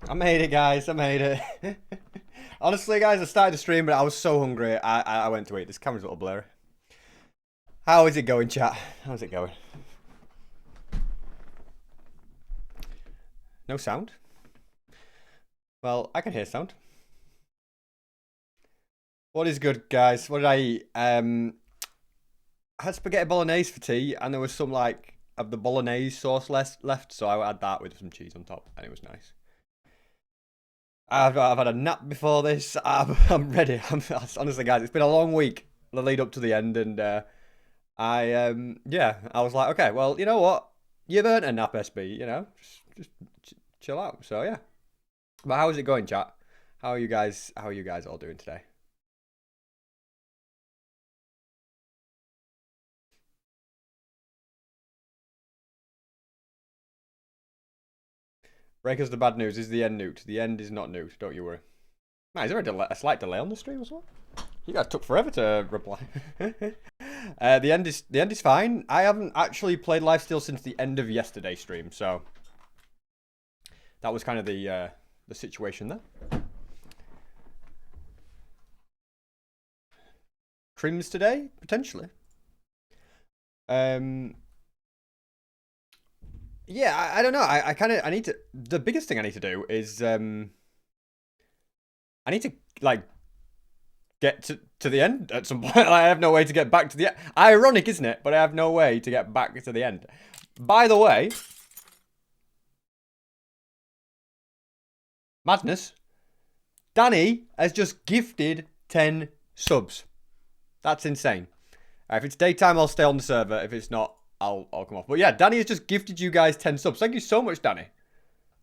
I made it, guys. I made it. Honestly, guys, I started the stream, but I was so hungry. I went to eat. This camera's a little blurry. How is it going, chat? How's it going? No sound? Well, I can hear sound. What is good, guys? What did I eat? I had spaghetti bolognese for tea, and there was some, like, of the bolognese sauce left, so I had that with some cheese on top, and it was nice. I've had a nap before this. I'm ready. Honestly, guys, it's been a long week, the lead up to the end, and yeah, I was like, okay, well, you know what? You've earned a nap, SB. You know, just chill out. So yeah. But how is it going, chat? How are you guys? How are you guys all doing today? Breakers the bad news. Is the end nuked? The end is not nuked. Don't you worry. Man, is there a slight delay on the stream as well? You guys took forever to reply. The end is fine. I haven't actually played Lifesteal since the end of yesterday's stream, so that was kind of the situation there. Trims today potentially. Yeah, I don't know. I need to. The biggest thing I need to do is I need to like get to the end at some point. I have no way to get back to the end. Ironic, isn't it? But I have no way to get back to the end. By the way, madness. Danny has just gifted 10 subs. That's insane. If it's daytime, I'll stay on the server. If it's not, I'll come off. But yeah, Danny has just gifted you guys 10 subs. Thank you so much, Danny.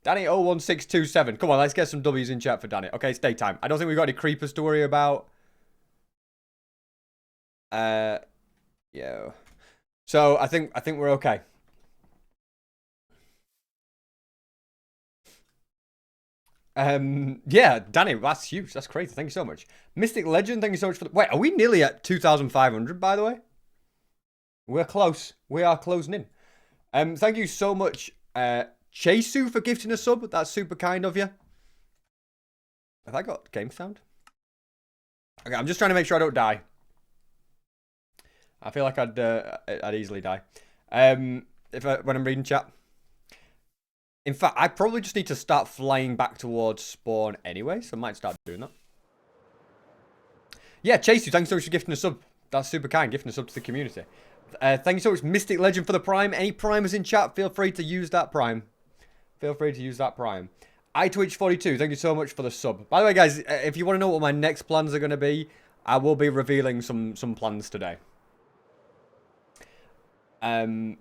Danny01627. Come on, let's get some W's in chat for Danny. Okay, it's daytime. I don't think we've got any creepers to worry about. Yeah. So I think we're okay. Yeah, Danny, that's huge. That's crazy. Thank you so much. Mystic Legend, thank you so much for the... Wait, are we nearly at 2,500, by the way? We're close. We are closing in. Thank you so much, Chasu, for gifting a sub. That's super kind of you. Have I got game sound? Okay, I'm just trying to make sure I don't die. I feel like I'd easily die. When I'm reading chat. In fact, I probably just need to start flying back towards spawn anyway, so I might start doing that. Yeah, Chase you, thanks so much for gifting a sub. That's super kind, gifting a sub to the community. Thank you so much, Mystic Legend, for the Prime. Any Primers in chat, feel free to use that Prime. Feel free to use that Prime. iTwitch42, thank you so much for the sub. By the way, guys, if you want to know what my next plans are going to be, I will be revealing some plans today.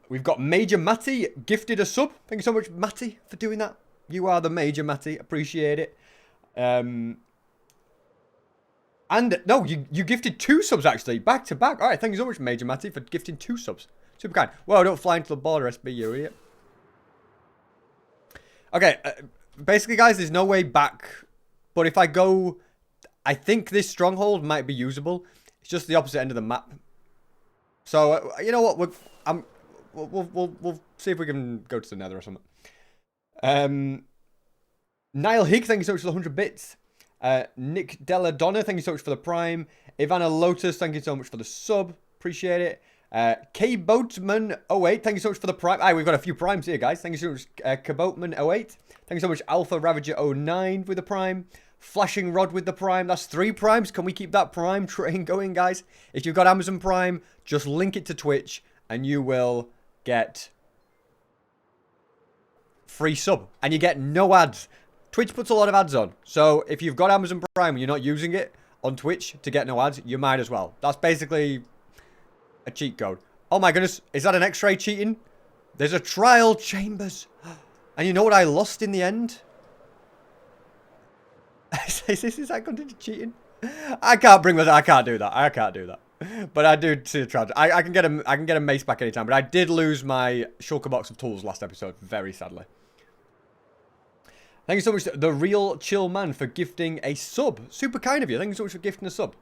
We've got Major Matty gifted a sub. Thank you so much, Matty, for doing that. You are the Major Matty. Appreciate it. And no, you gifted 2 subs actually, back to back. All right, thank you so much, Major Matty, for gifting 2 subs. Super kind. Well, don't fly into the border, SB, you idiot. Okay, basically, guys, there's no way back. But if I go, I think this stronghold might be usable. It's just the opposite end of the map. So you know what? We'll see if we can go to the Nether or something. Niall Higg, thank you so much for the 100 bits. Nick Deladonna, thank you so much for the Prime. Ivana Lotus, thank you so much for the sub. Appreciate it. K Boatman 08, thank you so much for the Prime. We've got a few Primes here, guys. Thank you so much, K Boatman 08. Thank you so much, Alpha Ravager 09 with the Prime. Flashing Rod with the Prime. That's 3 Primes. Can we keep that Prime train going, guys? If you've got Amazon Prime, just link it to Twitch and you will get free sub. And you get no ads. Twitch puts a lot of ads on. So if you've got Amazon Prime and you're not using it on Twitch to get no ads, you might as well. That's basically a cheat code. Oh my goodness. Is that an X-ray cheating? There's a trial chambers. And you know what I lost in the end? Is that considered cheating? I can't do that. I can't do that. But I do see the tragedy. I can get a mace back anytime. But I did lose my shulker box of tools last episode, very sadly. Thank you so much, The Real Chill Man, for gifting a sub. Super kind of you. Thank you so much for gifting a sub.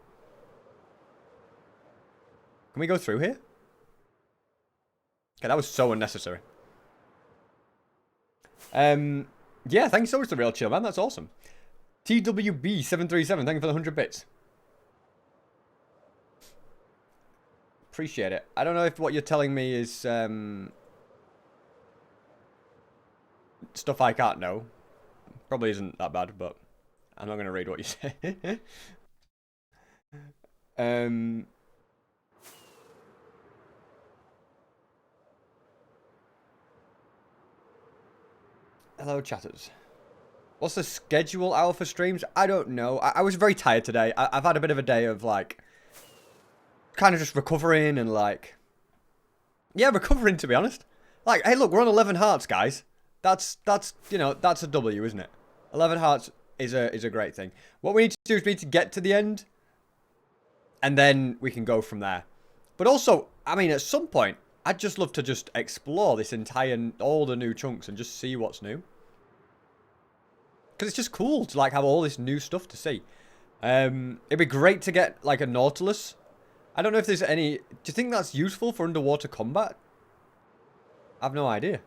Can we go through here? Okay, that was so unnecessary. Yeah, thank you so much for the real chill, man. That's awesome. TWB737, thank you for the 100 bits. Appreciate it. I don't know if what you're telling me is stuff I can't know. Probably isn't that bad, but I'm not going to read what you say. Hello, chatters. What's the schedule hour for streams? I don't know. I was very tired today. I've had a bit of a day of, like, kind of just recovering and, like... Yeah, recovering, to be honest. Like, hey, look, we're on 11 hearts, guys. That's you know, that's a W, isn't it? 11 hearts is a great thing. What we need to do is we need to get to the end, and then we can go from there. But also, I mean, at some point, I'd just love to just explore this entire, all the new chunks and just see what's new. Because it's just cool to, like, have all this new stuff to see. It'd be great to get, like, a Nautilus. I don't know if there's any... Do you think that's useful for underwater combat? I've no idea.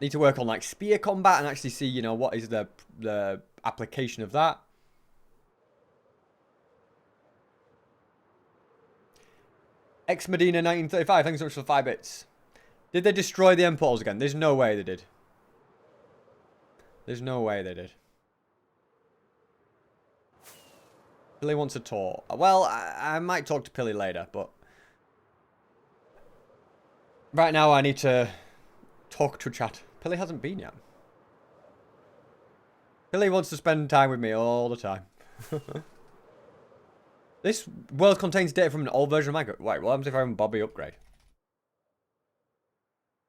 Need to work on, like, spear combat and actually see, you know, what is the application of that. X Medina 1935, thanks so much for 5 bits. Did they destroy the end portals again? There's no way they did. There's no way they did. Pilly wants a tour. Well, I might talk to Pilly later, but... Right now, I need to talk to chat. Pilly hasn't been yet. Pilly wants to spend time with me all the time. This world contains data from an old version of Minecraft. Wait, what happens if I have a Bobby upgrade?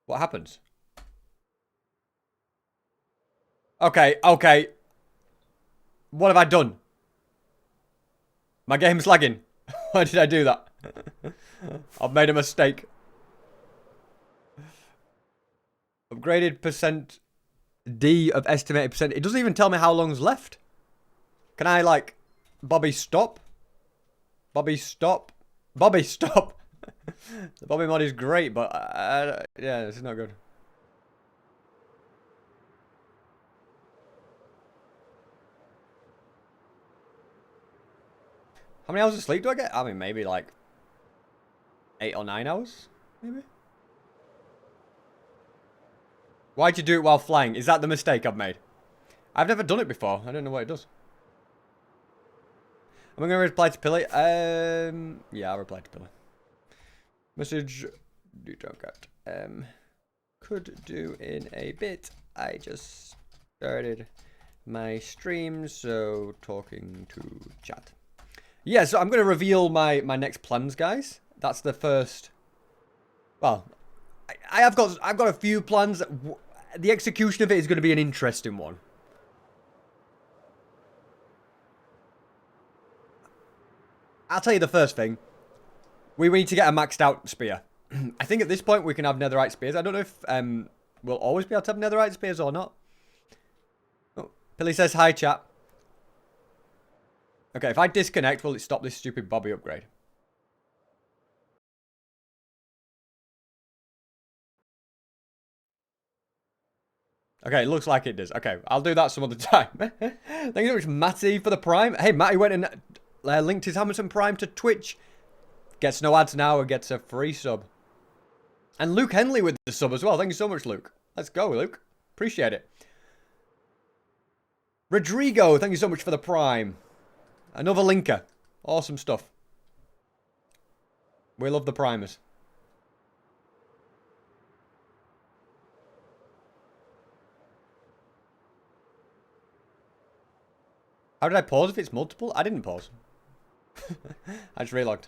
What happens? Okay, okay. What have I done? My game's lagging. Why did I do that? I've made a mistake. Upgraded percent D of estimated percent. It doesn't even tell me how long's left. Can I, like, Bobby stop? Bobby stop? Bobby stop! The Bobby mod is great, but yeah, this is not good. How many hours of sleep do I get? I mean, maybe like 8 or 9 hours, maybe? Why'd you do it while flying? Is that the mistake I've made? I've never done it before. I don't know what it does. Am I going to reply to Pilly? Yeah, I'll reply to Pilly. Message. You don't get. Could do in a bit. I just started my stream, so talking to chat. Yeah, so I'm going to reveal my next plans, guys. That's the first. Well, I've got a few plans. The execution of it is going to be an interesting one. I'll tell you the first thing. We need to get a maxed out spear. I think at this point we can have netherite spears. I don't know if we'll always be able to have netherite spears or not. Oh, Pilly says hi, chat. Okay, if I disconnect, will it stop this stupid Bobby upgrade? Okay, it looks like it does. Okay, I'll do that some other time. Thank you so much, Matty, for the Prime. Hey, Matty went and linked his Amazon Prime to Twitch. Gets no ads now and gets a free sub. And Luke Henley with the sub as well. Thank you so much, Luke. Let's go, Luke. Appreciate it. Rodrigo, thank you so much for the Prime. Another linker. Awesome stuff. We love the primers. How did I pause if it's multiple? I didn't pause. I just relogged.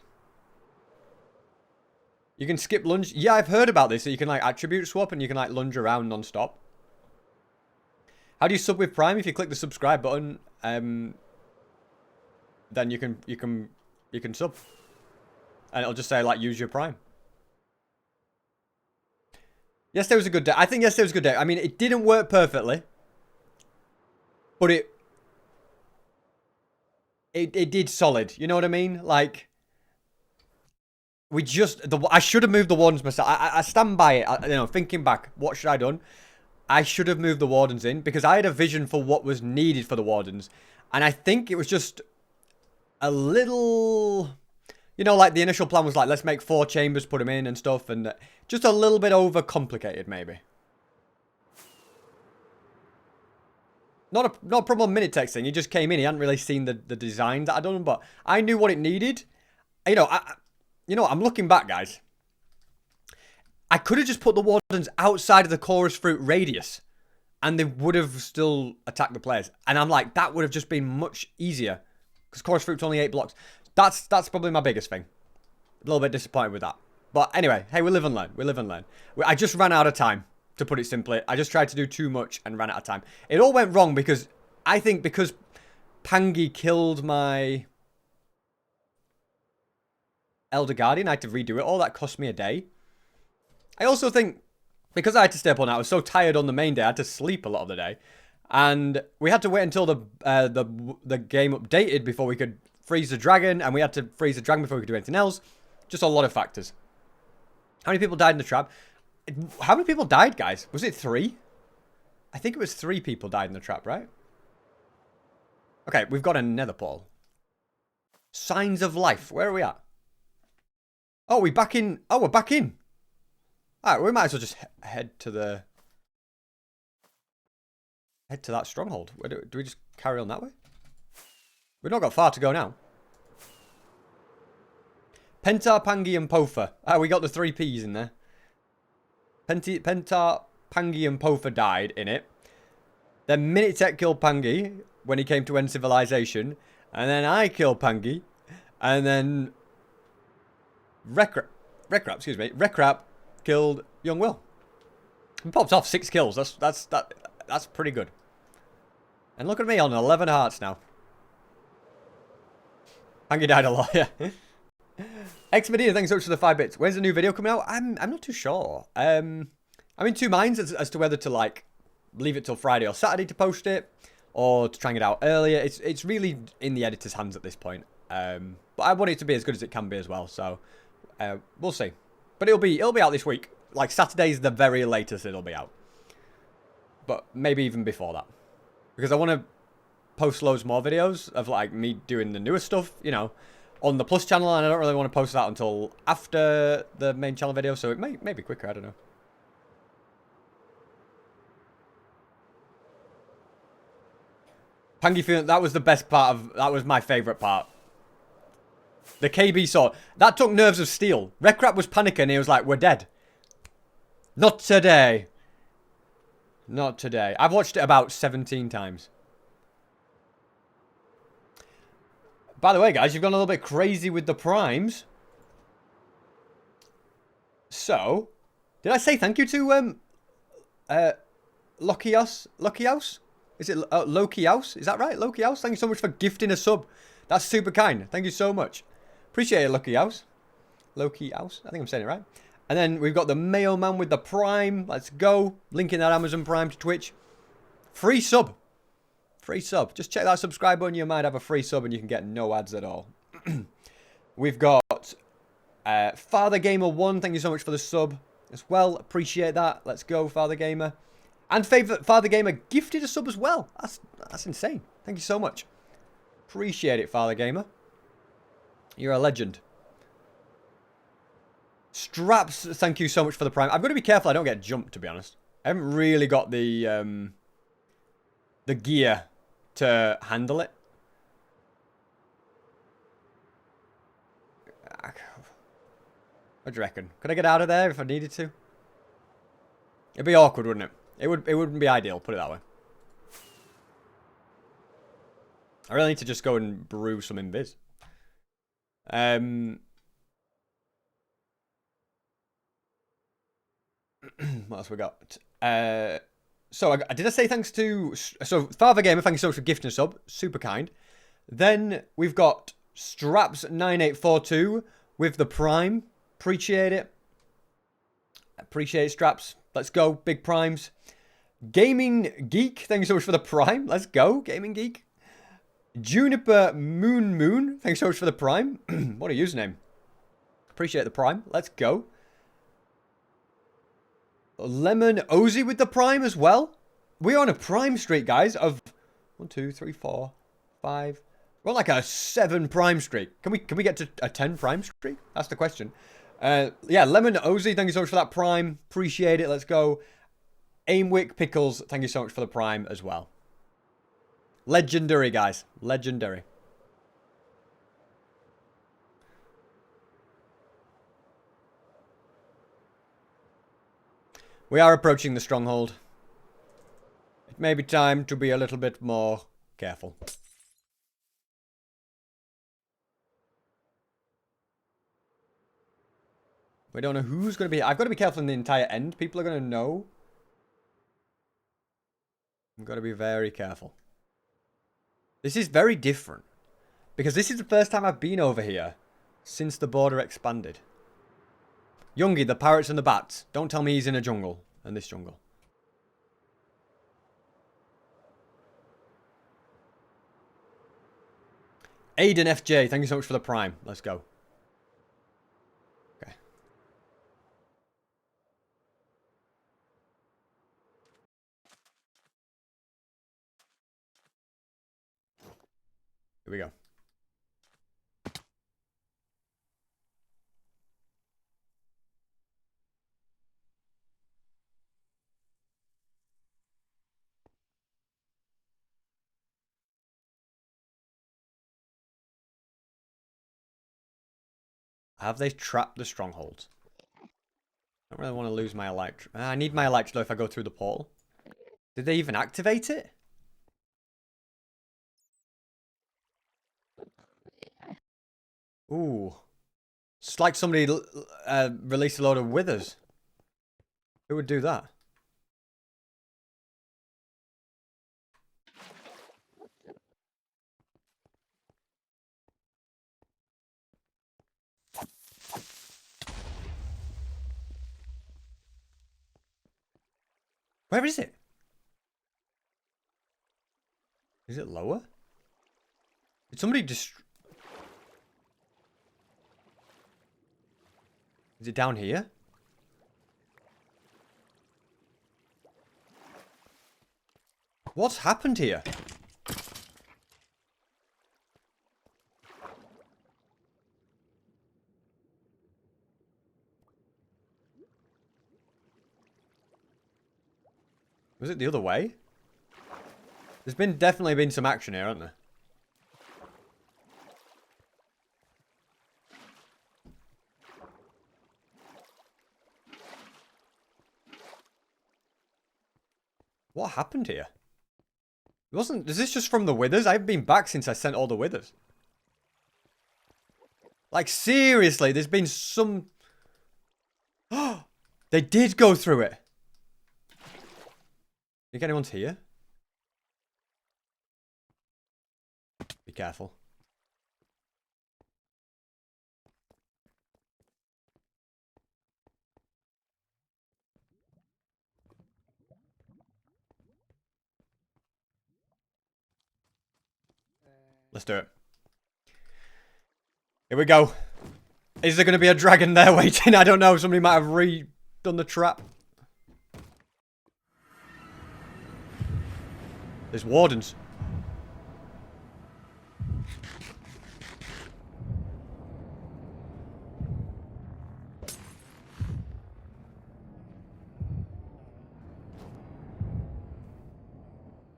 You can skip lunge. Yeah, I've heard about this. So you can, like, attribute swap and you can, like, lunge around non-stop. How do you sub with Prime? If you click the subscribe button, then you can sub. And it'll just say, like, use your Prime. Yesterday was a good day. I think yesterday was a good day. I mean, it didn't work perfectly. But it did solid. You know what I mean? Like, I should have moved the wardens myself. I stand by it. You know, thinking back, what should I have done? I should have moved the wardens in because I had a vision for what was needed for the wardens. And I think it was just a little, you know, like the initial plan was like, let's make 4 chambers, put them in and stuff. And just a little bit overcomplicated, maybe. Not a problem minute texting. He just came in. He hadn't really seen the design that I'd done, but I knew what it needed. You know, I'm looking back, guys. I could have just put the wardens outside of the chorus fruit radius, and they would have still attacked the players. And I'm like, that would have just been much easier, because chorus fruit's only 8 blocks. That's probably my biggest thing. A little bit disappointed with that. But anyway, hey, we live and learn. We live and learn. I just ran out of time. To put it simply, I just tried to do too much and ran out of time. It all went wrong because I think because Pangy killed my Elder Guardian, I had to redo it all. That cost me a day. I also think because I had to stay up all night, I was so tired on the main day, I had to sleep a lot of the day. And we had to wait until the game updated before we could freeze the dragon. And we had to freeze the dragon before we could do anything else. Just a lot of factors. How many people died in the trap? How many people died, guys? Was it 3? I think it was 3 people died in the trap, right? Okay, we've got a nether portal. Signs of life. Where are we at? Oh, we're back in. Oh, we're back in. All right, we might as well just head to the... Head to that stronghold. Where do we just carry on that way? We've not got far to go now. Pentar, Pangy, and Pofa. Ah, we got the 3 Ps in there. Pentar, Pangy, and Pofa died in it. Then Minitech killed Pangy when he came to end civilization. And then I killed Pangy. And then Rekrap killed Young Will. He popped off 6 kills. That's pretty good. And look at me on 11 hearts now. Pangy died a lot, yeah. Xmedina, thanks so much for the 5 bits. When's the new video coming out? I'm not too sure. I'm in 2 minds as to whether to like leave it till Friday or Saturday to post it, or to try and get out earlier. It's really in the editor's hands at this point. But I want it to be as good as it can be as well. So we'll see. But it'll be out this week. Like Saturday's the very latest it'll be out. But maybe even before that, because I want to post loads more videos of like me doing the newer stuff, you know, on the Plus channel, and I don't really want to post that until after the main channel video, so it may be quicker, I don't know. Pangy feeling, that was the best part of, that was my favourite part. The KB sword. That took nerves of steel. Rekrap was panicking, he was like, we're dead. Not today. Not today. I've watched it about 17 times. By the way, guys, you've gone a little bit crazy with the primes. So, did I say thank you to Lokios? Lokios? Is it Lokios? Is that right? Lokios? Thank you so much for gifting a sub. That's super kind. Thank you so much. Appreciate it, Lokios. Lokios. I think I'm saying it right. And then we've got the mailman with the prime. Let's go. Linking that Amazon Prime to Twitch. Free sub. Free sub. Just check that subscribe button. You might have a free sub and you can get no ads at all. We've got Father Gamer 1. Thank you so much for the sub as well. Appreciate that. Let's go, Father Gamer. And Father Gamer gifted a sub as well. That's insane. Thank you so much. Appreciate it, Father Gamer. You're a legend. Straps, thank you so much for the prime. I've got to be careful I don't get jumped, to be honest. I haven't really got the gear to handle it. What do you reckon? Could I get out of there if I needed to? It'd be awkward, wouldn't it? It wouldn't be ideal, put it that way. I really need to just go and brew some invis. What else we got? So did I say thanks to... So, Father Gamer, thank you so much for gifting a sub. Super kind. Then we've got Straps9842 with the prime. Appreciate it. Appreciate it, Straps. Let's go. Big primes. Gaming Geek, thank you so much for the prime. Let's go, Gaming Geek. Juniper Moon, thanks so much for the prime. What a username. Appreciate the prime. Let's go. Lemon Ozzy with the prime as well. We're on a prime streak, guys, of 1, 2, 3, 4, 5. We're on like a 7 prime streak. Can we get to a 10 prime streak? That's the question. Yeah, Lemon Ozzy, thank you so much for that prime. Appreciate it. Let's go. Aimwick Pickles, thank you so much for the prime as well. Legendary, guys. Legendary. We are approaching the stronghold. It may be time to be a little bit more careful. We don't know who's going to be... I've got to be careful in the entire end. People are going to know. I've got to be very careful. This is very different. Because this is the first time I've been over here since the border expanded. Youngie, the parrots and the bats. Don't tell me he's in a jungle. In this jungle. Aiden FJ, thank you so much for the prime. Let's go. Okay. Here we go. Have they trapped the stronghold? I don't really want to lose my elect. I need my electro if I go through the portal. Did they even activate it? Ooh. It's like somebody released a load of withers. Who would do that? Where is it? Is it lower? Did somebody just... Is it down here? What's happened here? Was it the other way? There's definitely been some action here, hasn't there? What happened here? It wasn't... Is this just from the withers? I've been back since I sent all the withers. Like, seriously, there's been some... They did go through it. Think anyone's here? Be careful. Let's do it. Here we go. Is there going to be a dragon there waiting? I don't know. Somebody might have redone the trap. There's wardens.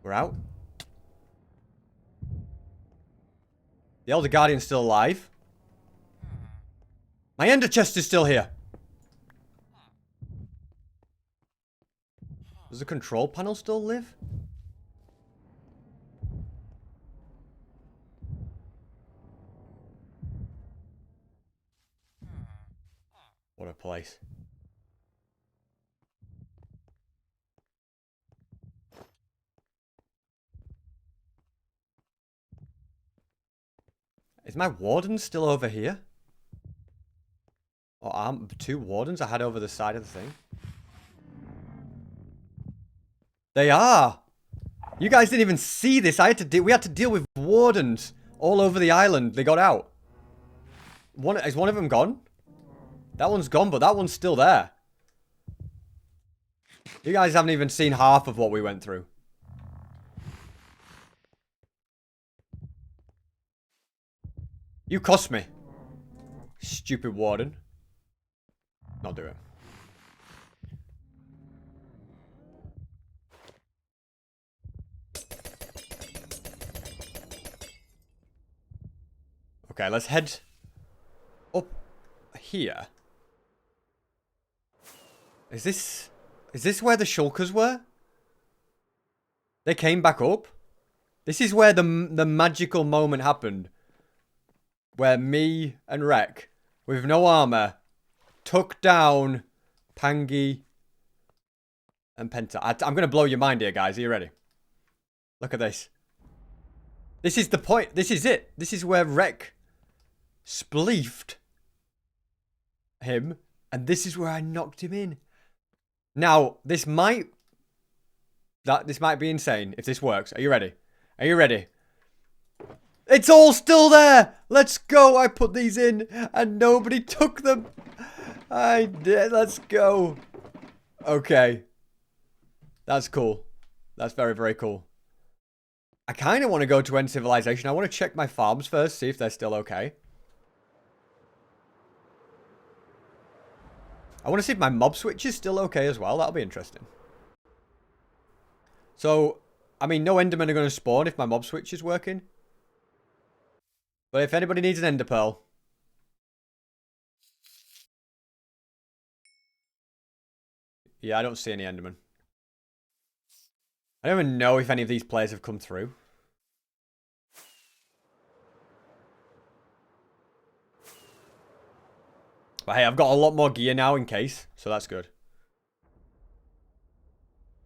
We're out. The Elder Guardian's still alive. My ender chest is still here. Does the control panel still live? What a place. Is my warden still over here? Or are 2 wardens I had over the side of the thing? They are! You guys didn't even see this. We had to deal with wardens all over the island. They got out. Is one of them gone? That one's gone, but that one's still there. You guys haven't even seen half of what we went through. You cost me. Stupid warden. Not do it. Okay, let's head up here. Is this where the shulkers were? They came back up? This is where the magical moment happened. Where me and Rek, with no armor, took down Pangi and Penta. I'm going to blow your mind here, guys. Are you ready? Look at this. This is the point. This is it. This is where Rek spleefed him. And this is where I knocked him in. Now, this might be insane if this works. Are you ready? Are you ready? It's all still there. Let's go. I put these in and nobody took them. I did. Let's go. Okay. That's cool. That's very, very cool. I kind of want to go to end civilization. I want to check my farms first, see if they're still okay. I want to see if my mob switch is still okay as well. That'll be interesting. So, I mean, no endermen are going to spawn if my mob switch is working. But if anybody needs an ender pearl. Yeah, I don't see any endermen. I don't even know if any of these players have come through. But hey, I've got a lot more gear now in case, so that's good.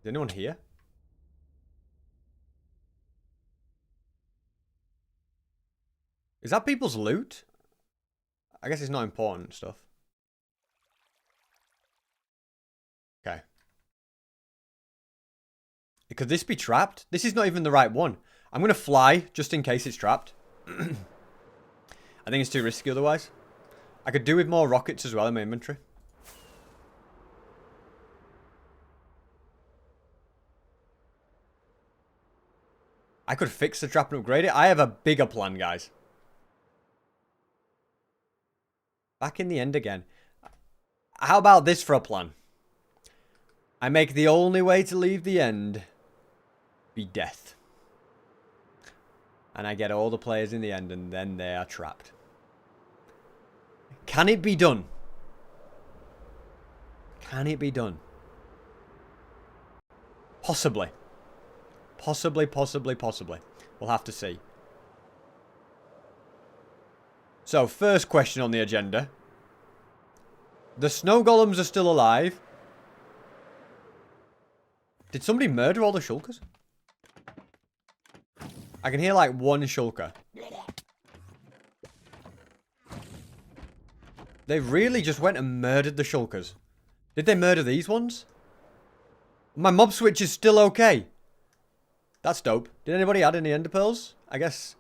Is anyone here? Is that people's loot? I guess it's not important stuff. Okay. Could this be trapped? This is not even the right one. I'm going to fly just in case it's trapped. I think it's too risky otherwise. I could do with more rockets as well in my inventory. I could fix the trap and upgrade it. I have a bigger plan, guys. Back in the end again. How about this for a plan? I make the only way to leave the end be death. And I get all the players in the end and then they are trapped. Can it be done? Can it be done? Possibly. Possibly, possibly, possibly. We'll have to see. So, first question on the agenda. The snow golems are still alive. Did somebody murder all the shulkers? I can hear like one shulker. They really just went and murdered the shulkers. Did they murder these ones? My mob switch is still okay. That's dope. Did anybody add any ender pearls? I guess.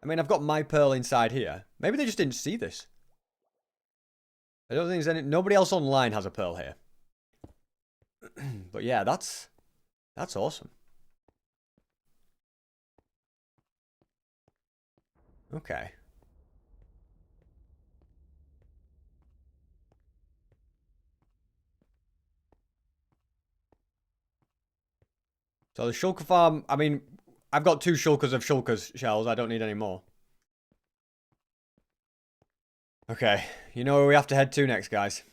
I mean, I've got my pearl inside here. Maybe they just didn't see this. I don't think there's any. Nobody else online has a pearl here. But yeah, that's awesome. Okay. So the shulker farm, I mean, I've got 2 shulkers of shulkers shells. I don't need any more. Okay, you know where we have to head to next, guys.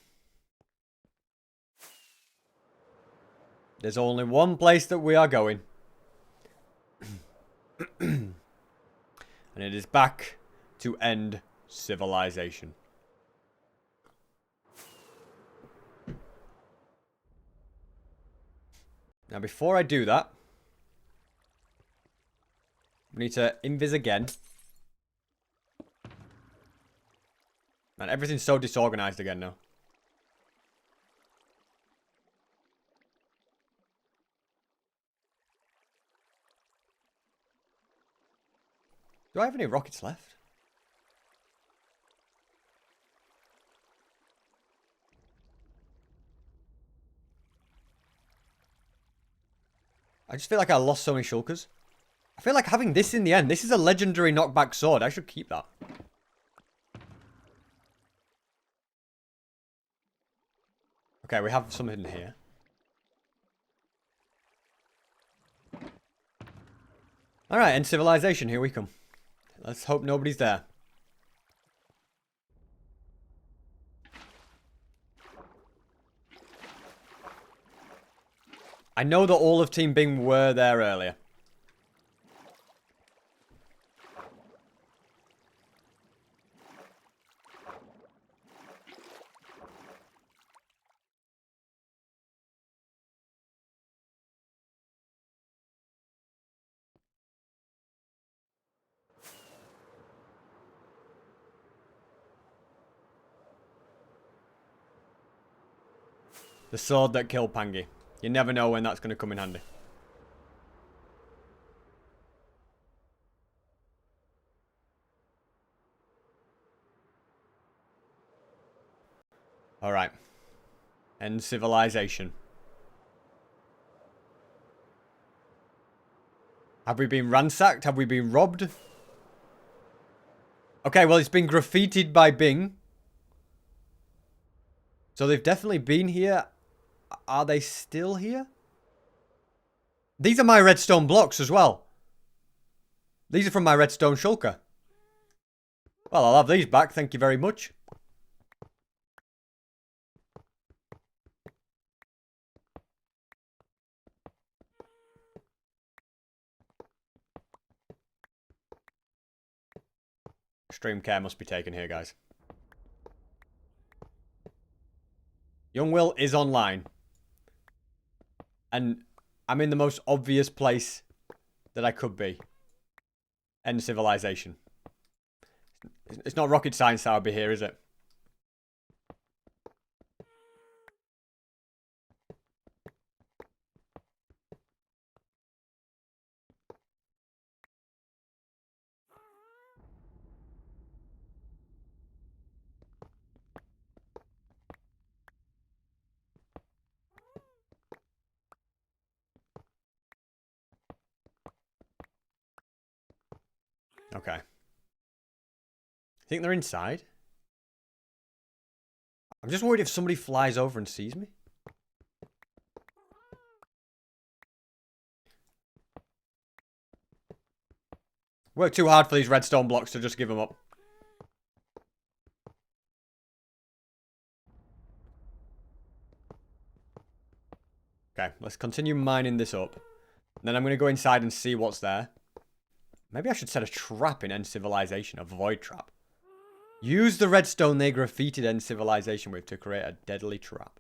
There's only one place that we are going. And it is back to end civilization. Now, before I do that, we need to invis again. Man, everything's so disorganized again now. Do I have any rockets left? I just feel like I lost so many shulkers. I feel like having this in the end. This is a legendary knockback sword. I should keep that. Okay, we have something here. Alright, end civilization. Here we come. Let's hope nobody's there. I know that all of Team Bing were there earlier. The sword that killed Pangy. You never know when that's going to come in handy. Alright. End civilization. Have we been ransacked? Have we been robbed? Okay, well, it's been graffitied by Bing. So they've definitely been here. Are they still here? These are my redstone blocks as well. These are from my redstone shulker. Well, I'll have these back. Thank you very much. Extreme care must be taken here, guys. Young Will is online. And I'm in the most obvious place that I could be. End civilization. It's not rocket science that I'll be here, is it? Okay. Think they're inside? I'm just worried if somebody flies over and sees me. Worked too hard for these redstone blocks to just give them up. Okay, let's continue mining this up. Then I'm going to go inside and see what's there. Maybe I should set a trap in End Civilization, a void trap. Use the redstone they graffitied End Civilization with to create a deadly trap.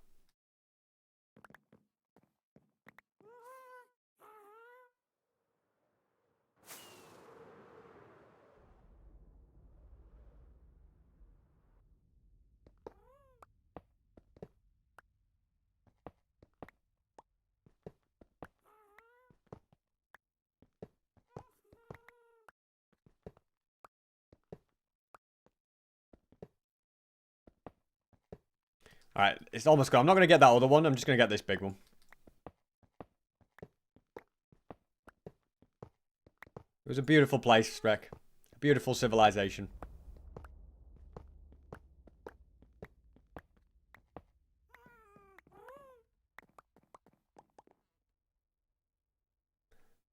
Alright, it's almost gone. I'm not going to get that other one. I'm just going to get this big one. It was a beautiful place, Rek. A beautiful civilization.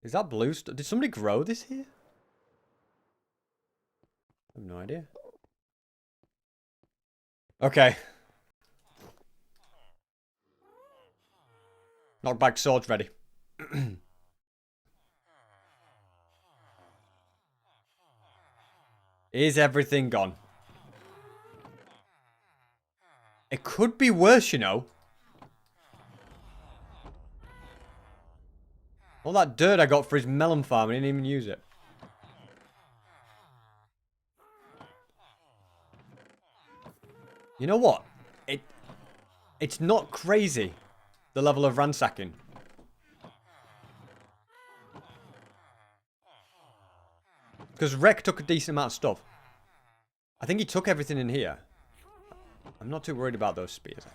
Is that blue stuff? Did somebody grow this here? I have no idea. Okay. Knockback swords ready. Is everything gone? It could be worse, you know. All that dirt I got for his melon farm, I didn't even use it. You know what? It's not crazy, the level of ransacking. Because Rek took a decent amount of stuff. I think he took everything in here. I'm not too worried about those spears.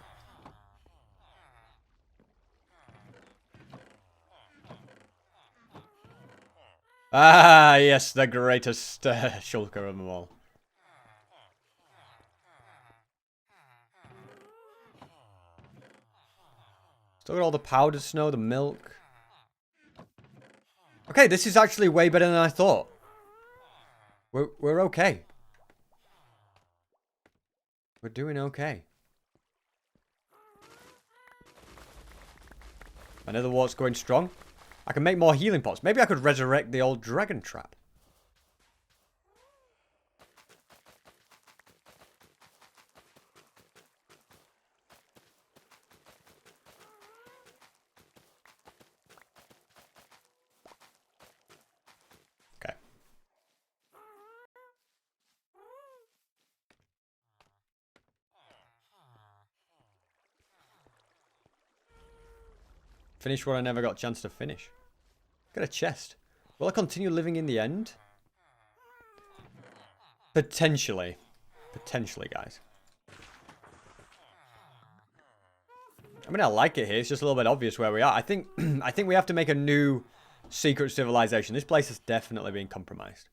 Ah, yes, the greatest shulker of them all. Still got all the powdered snow, the milk. Okay, this is actually way better than I thought. We're okay. We're doing okay. Another wart's going strong. I can make more healing pots. Maybe I could resurrect the old dragon trap. Okay. Finish what I never got a chance to finish. Got a chest. Will I continue living in the end? Potentially. Potentially, guys. I mean, I like it here. It's just a little bit obvious where we are. I think we have to make a new secret civilization. This place has definitely been compromised.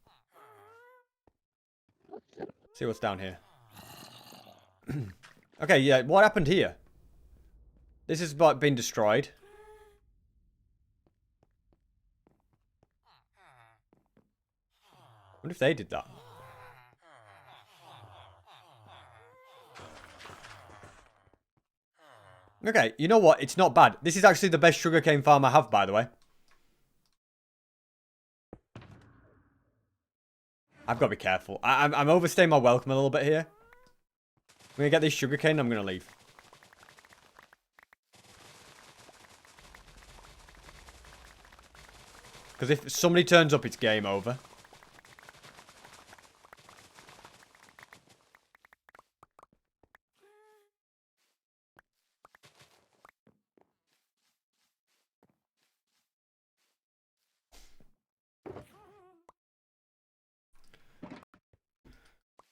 See what's down here. Okay, yeah. What happened here? This has been destroyed. I wonder if they did that. Okay, you know what? It's not bad. This is actually the best sugarcane farm I have, by the way. I've got to be careful. I'm overstaying my welcome a little bit here. I'm going to get this sugarcane and I'm going to leave. Because if somebody turns up, it's game over.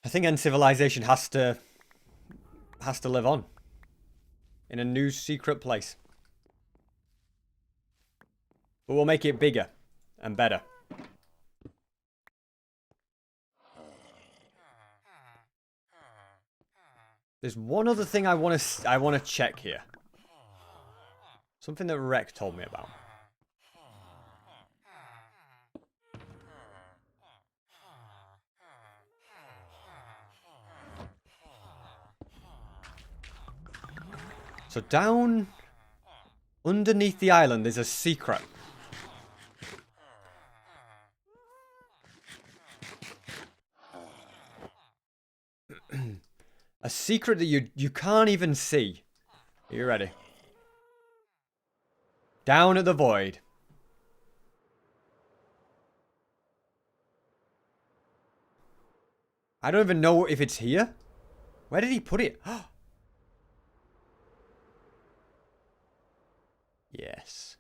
I think End Civilization has to live on in a new secret place. But we'll make it bigger and better. There's one other thing I want to check here. Something that Rec told me about. So down underneath the island, there's a secret. A secret that you can't even see. Are you ready? Down at the void. I don't even know if it's here. Where did he put it? Yes.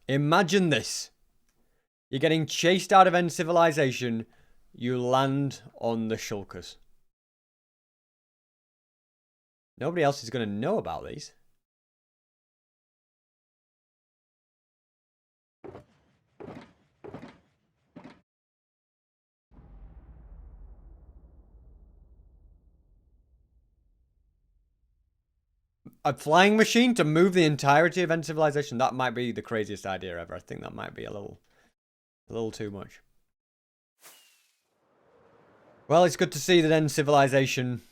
Imagine this. You're getting chased out of End Civilization. You land on the shulkers. Nobody else is going to know about these. A flying machine to move the entirety of End Civilization? That might be the craziest idea ever. I think that might be a little too much. Well, it's good to see that End Civilization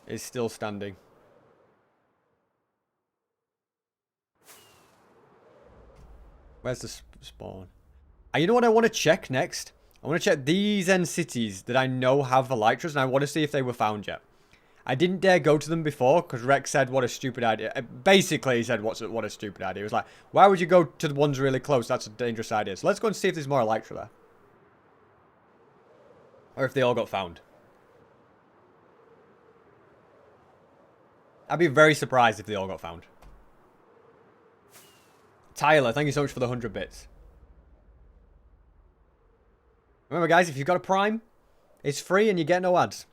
is still standing. Where's the spawn? You know what I want to check next? I want to check these end cities that I know have elytras, and I want to see if they were found yet. I didn't dare go to them before because Rex said, what a stupid idea. Basically, he said, what a stupid idea. He was like, why would you go to the ones really close? That's a dangerous idea. So let's go and see if there's more elytra there. Or if they all got found. I'd be very surprised if they all got found. Tyler, thank you so much for the 100 bits. Remember, guys, if you've got a Prime, it's free and you get no ads.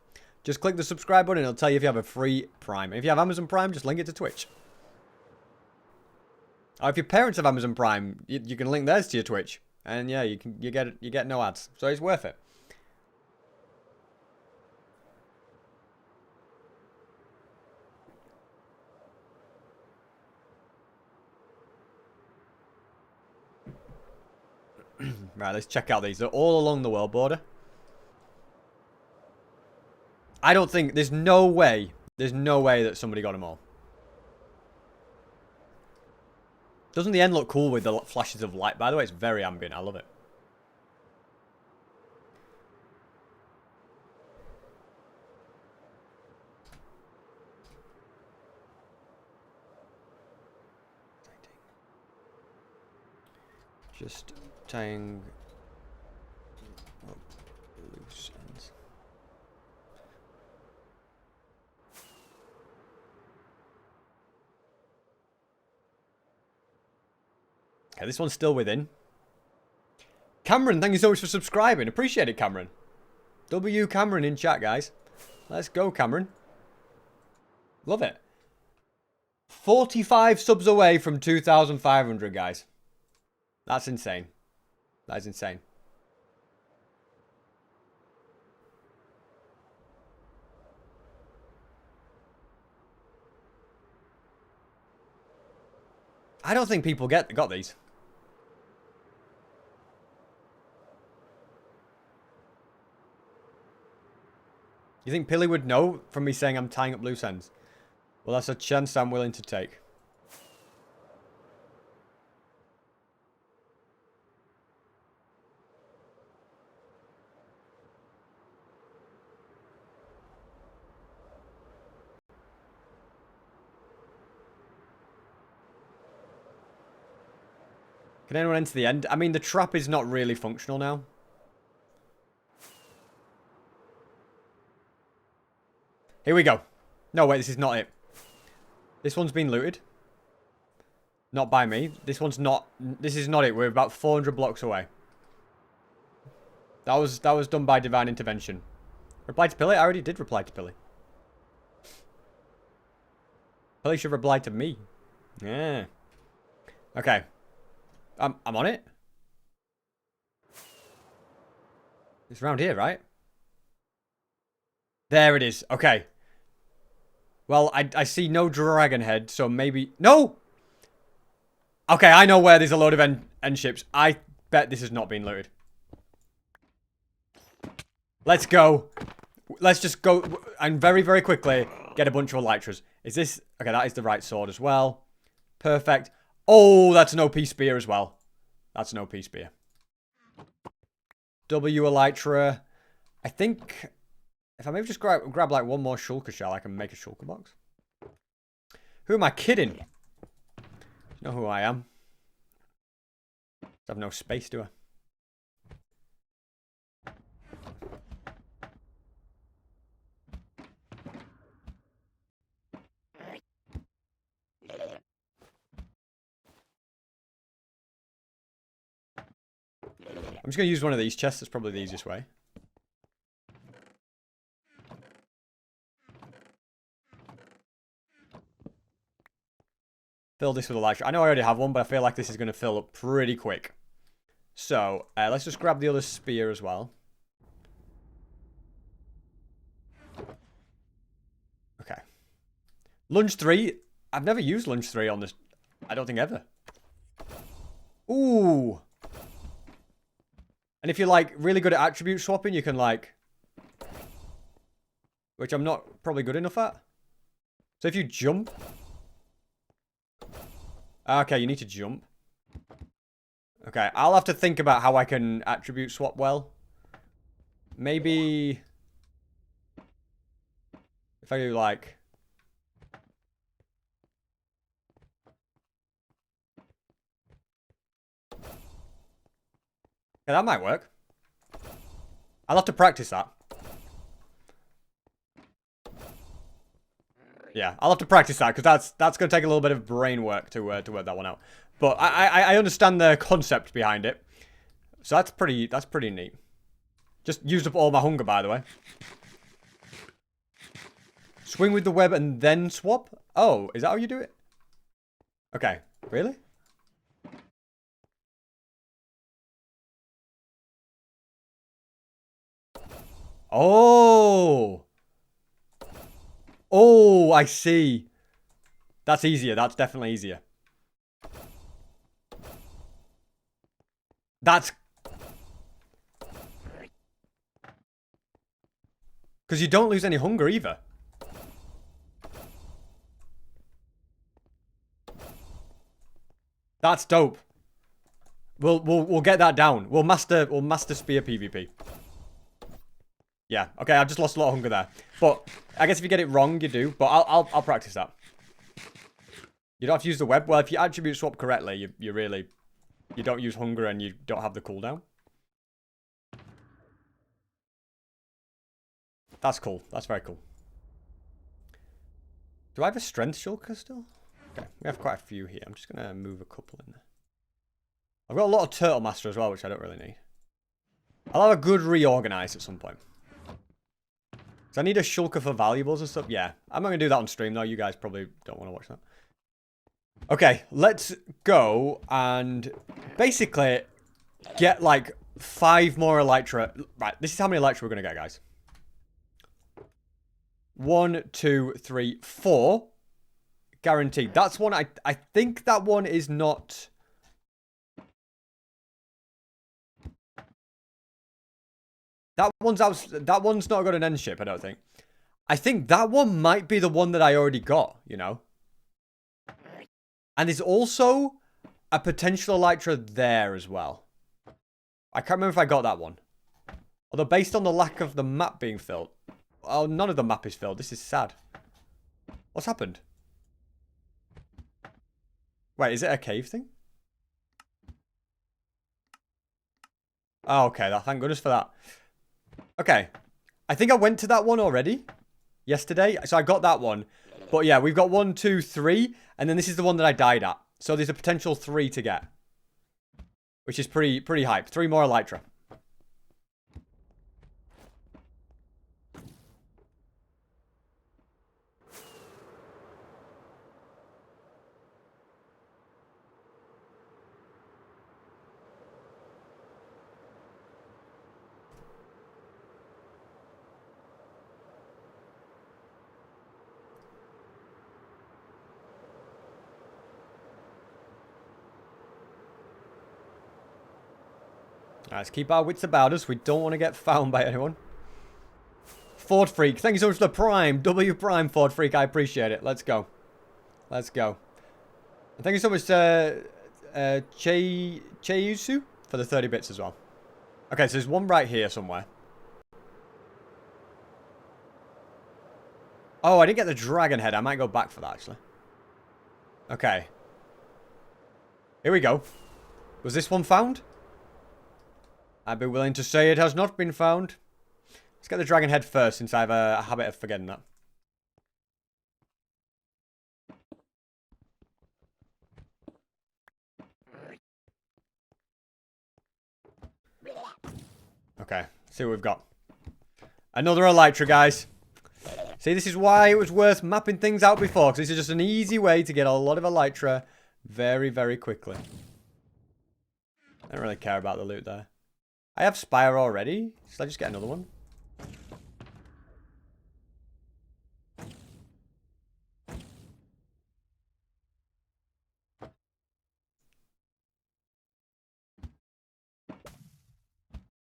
Just click the subscribe button. It'll tell you if you have a free Prime. If you have Amazon Prime, just link it to Twitch. Or if your parents have Amazon Prime, you can link theirs to your Twitch. And yeah, you get no ads. So it's worth it. Right, let's check out these. They're all along the world border. I don't think... There's no way that somebody got them all. Doesn't the end look cool with the flashes of light? By the way, it's very ambient. I love it. Just tying up loose ends. Okay, this one's still within. Cameron, thank you so much for subscribing. Appreciate it, Cameron. W Cameron in chat, guys. Let's go, Cameron. Love it. 45 subs away from 2,500, guys. That's insane. That is insane. I don't think people got these. You think Pilly would know from me saying I'm tying up loose ends? Well, that's a chance I'm willing to take. Can anyone enter the end? I mean, the trap is not really functional now. Here we go. No, wait, this is not it. This one's been looted. Not by me. This one's not... This is not it. We're about 400 blocks away. That was done by divine intervention. Reply to Pilly? I already did reply to Pilly. Pilly should reply to me. Yeah. Okay. I'm on it. It's around here, right? There it is. Okay. Well, I see no dragon head, so maybe... No! Okay, I know where there's a load of end ships. I bet this has not been looted. Let's go. Let's just go and very, very quickly get a bunch of elytras. Is this... Okay, that is the right sword as well. Perfect. Oh, that's an OP spear as well. That's an OP spear. W elytra. I think... If I maybe just grab like one more shulker shell, I can make a shulker box. Who am I kidding? You know who I am. I have no space, do I? I'm just going to use one of these chests. That's probably the easiest way. Fill this with a elytra. I know I already have one, but I feel like this is going to fill up pretty quick. So, let's just grab the other spear as well. Okay. Lunge 3. I've never used Lunge 3 on this. I don't think ever. Ooh. And if you're, like, really good at attribute swapping, you can, like... Which I'm not probably good enough at. So if you jump... Okay, you need to jump. Okay, I'll have to think about how I can attribute swap well. Maybe... If I do, like... Yeah, that might work. I'll have to practice that. Yeah, I'll have to practice that, because that's going to take a little bit of brain work to work that one out. But I understand the concept behind it. So that's pretty neat. Just used up all my hunger, by the way. Swing with the web and then swap? Oh, is that how you do it? Okay. Really? Oh. Oh, I see. That's easier. That's definitely easier. That's... Because you don't lose any hunger either. That's dope. We'll get that down. We'll master spear PvP. Yeah. Okay, I've just lost a lot of hunger there. But I guess if you get it wrong, you do. But I'll practice that. You don't have to use the web. Well, if you attribute swap correctly, you really... You don't use hunger and you don't have the cooldown. That's cool. That's very cool. Do I have a strength shulker still? Okay, we have quite a few here. I'm just going to move a couple in there. I've got a lot of Turtle Master as well, which I don't really need. I'll have a good reorganize at some point. So I need a shulker for valuables and stuff. Yeah, I'm not going to do that on stream though. You guys probably don't want to watch that. Okay, let's go and basically get like 5 more Elytra. Right, this is how many Elytra we're going to get, guys. 1, 2, 3, 4. Guaranteed. That's one. I think that one is not... That one's not got an end ship, I don't think. I think that one might be the one that I already got, you know. And there's also a potential Elytra there as well. I can't remember if I got that one. Although based on the lack of the map being filled. Oh, none of the map is filled. This is sad. What's happened? Wait, is it a cave thing? Oh, okay. Thank goodness for that. Okay. I think I went to that one already. Yesterday. So I got that one. But yeah, we've got 1, 2, 3. And then this is the one that I died at. So there's a potential 3 to get. Which is pretty hype. 3 more Elytra. Let's keep our wits about us. We don't want to get found by anyone. Ford Freak, thank you so much for the Prime. W Prime, Ford Freak. I appreciate it. Let's go. Let's go. And thank you so much, Cheyusu, for the 30 bits as well. Okay, so there's one right here somewhere. Oh, I didn't get the dragon head. I might go back for that, actually. Okay. Here we go. Was this one found? I'd be willing to say it has not been found. Let's get the dragon head first, since I have a habit of forgetting that. Okay, see what we've got. Another Elytra, guys. See, this is why it was worth mapping things out before, because this is just an easy way to get a lot of Elytra very, very quickly. I don't really care about the loot there. I have Spire already. Should I just get another one?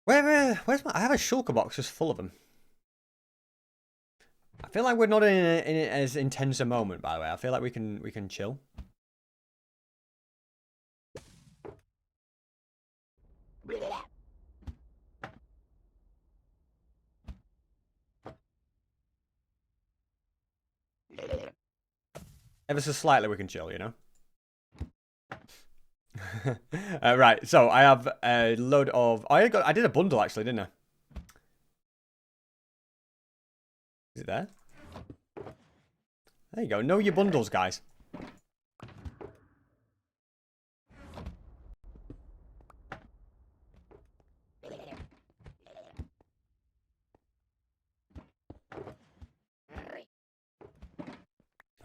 Where's my... I have a shulker box just full of them. I feel like we're not in as intense a moment, by the way. I feel like we can chill. Ever so slightly we can chill, you know? Right, so I have a load of... I did a bundle, actually, didn't I? Is it there? There you go. Know your bundles, guys.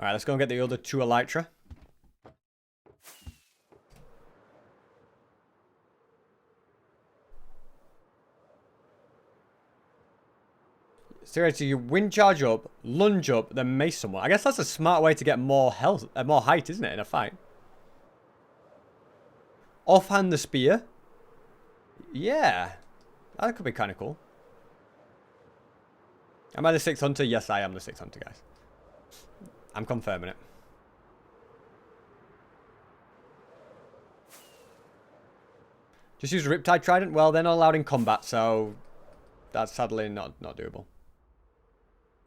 Alright, let's go and get the other 2 elytra. Seriously, you wind charge up, lunge up, then mace someone. I guess that's a smart way to get more health, more height, isn't it, in a fight? Offhand the spear. Yeah. That could be kind of cool. Am I the 6th hunter? Yes, I am the 6th hunter, guys. I'm confirming it. Just use Riptide Trident? Well, they're not allowed in combat, so that's sadly not doable.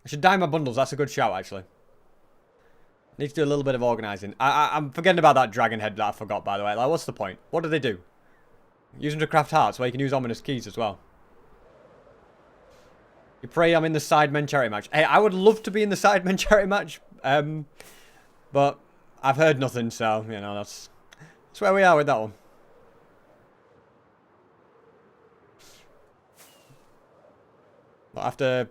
I should dye my bundles. That's a good shout, actually. Need to do a little bit of organising. I'm forgetting about that dragon head that I forgot, by the way. Like, what's the point? What do they do? Use them to craft hearts, where you can use ominous keys as well. You pray I'm in the Sidemen charity match. Hey, I would love to be in the Sidemen charity match. But I've heard nothing, so, you know, that's where we are with that one. But after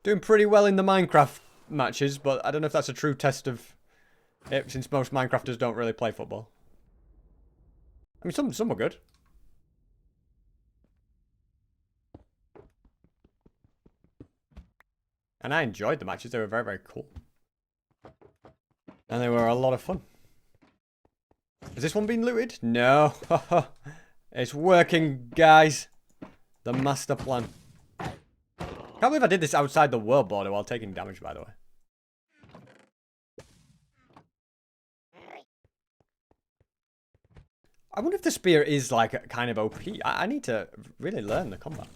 doing pretty well in the Minecraft matches, but I don't know if that's a true test of it, since most Minecrafters don't really play football. I mean, some are good. And I enjoyed the matches. They were very, very cool. And they were a lot of fun. Has this one been looted? No. It's working, guys. The master plan. Can't believe I did this outside the world border while taking damage, by the way. I wonder if the spear is like a kind of OP. I need to really learn the combat.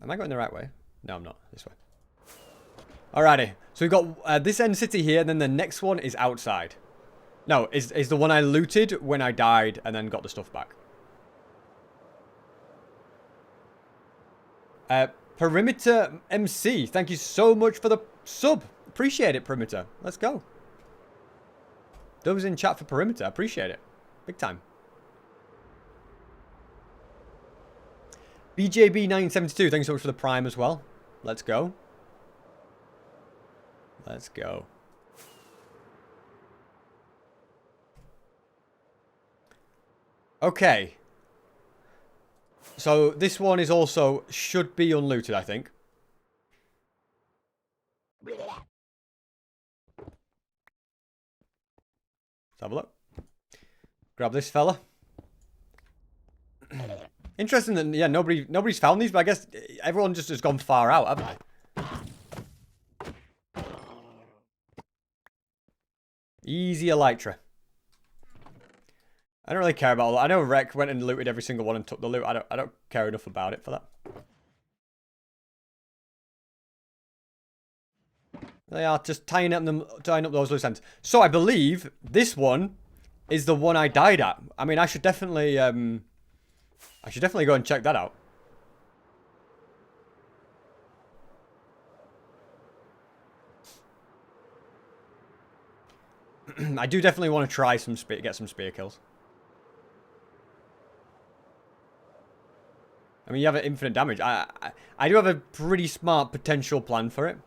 Am I going the right way? No, I'm not. This way. Alrighty. So we've got this end city here, and then the next one is outside. No, is the one I looted when I died and then got the stuff back. Perimeter MC, thank you so much for the sub. Appreciate it, Perimeter. Let's go. Those in chat for Perimeter, appreciate it. Big time. BJB972, thanks so much for the Prime as well. Let's go. Let's go. Okay. So this one is also, should be unlooted, I think. Let's have a look. Grab this fella. Interesting that, yeah, nobody's found these, but I guess everyone just has gone far out, haven't they? Easy elytra. I don't really care about all that. I know Rek went and looted every single one and took the loot. I don't care enough about it for that. They are just tying up those loose ends. So I believe this one is the one I died at. I mean, I should definitely go and check that out. I do definitely want to try get some spear kills. I mean, you have infinite damage. I do have a pretty smart potential plan for it.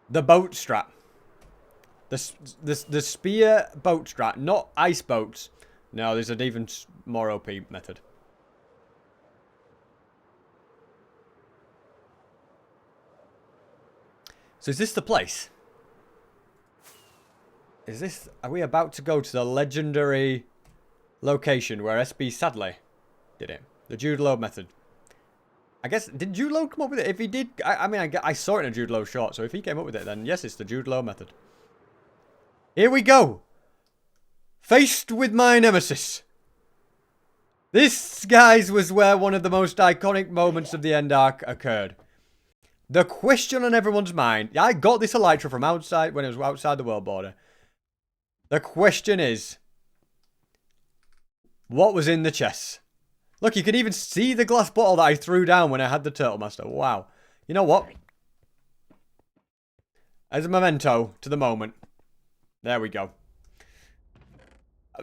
The boat strat. The spear boat strat, not ice boats. No, there's an even more OP method. So is this the place? Is this... Are we about to go to the legendary location where SB sadly did it? The Jude Low method. I guess... Did Jude Low come up with it? If he did... I mean, I saw it in a Jude Low short. So if he came up with it, then yes, it's the Jude Low method. Here we go. Faced with my nemesis. This, guys, was where one of the most iconic moments of the end arc occurred. The question on everyone's mind. I got this elytra from outside when it was outside the world border. The question is, what was in the chest? Look, you can even see the glass bottle that I threw down when I had the Turtle Master. Wow. You know what? As a memento to the moment. There we go.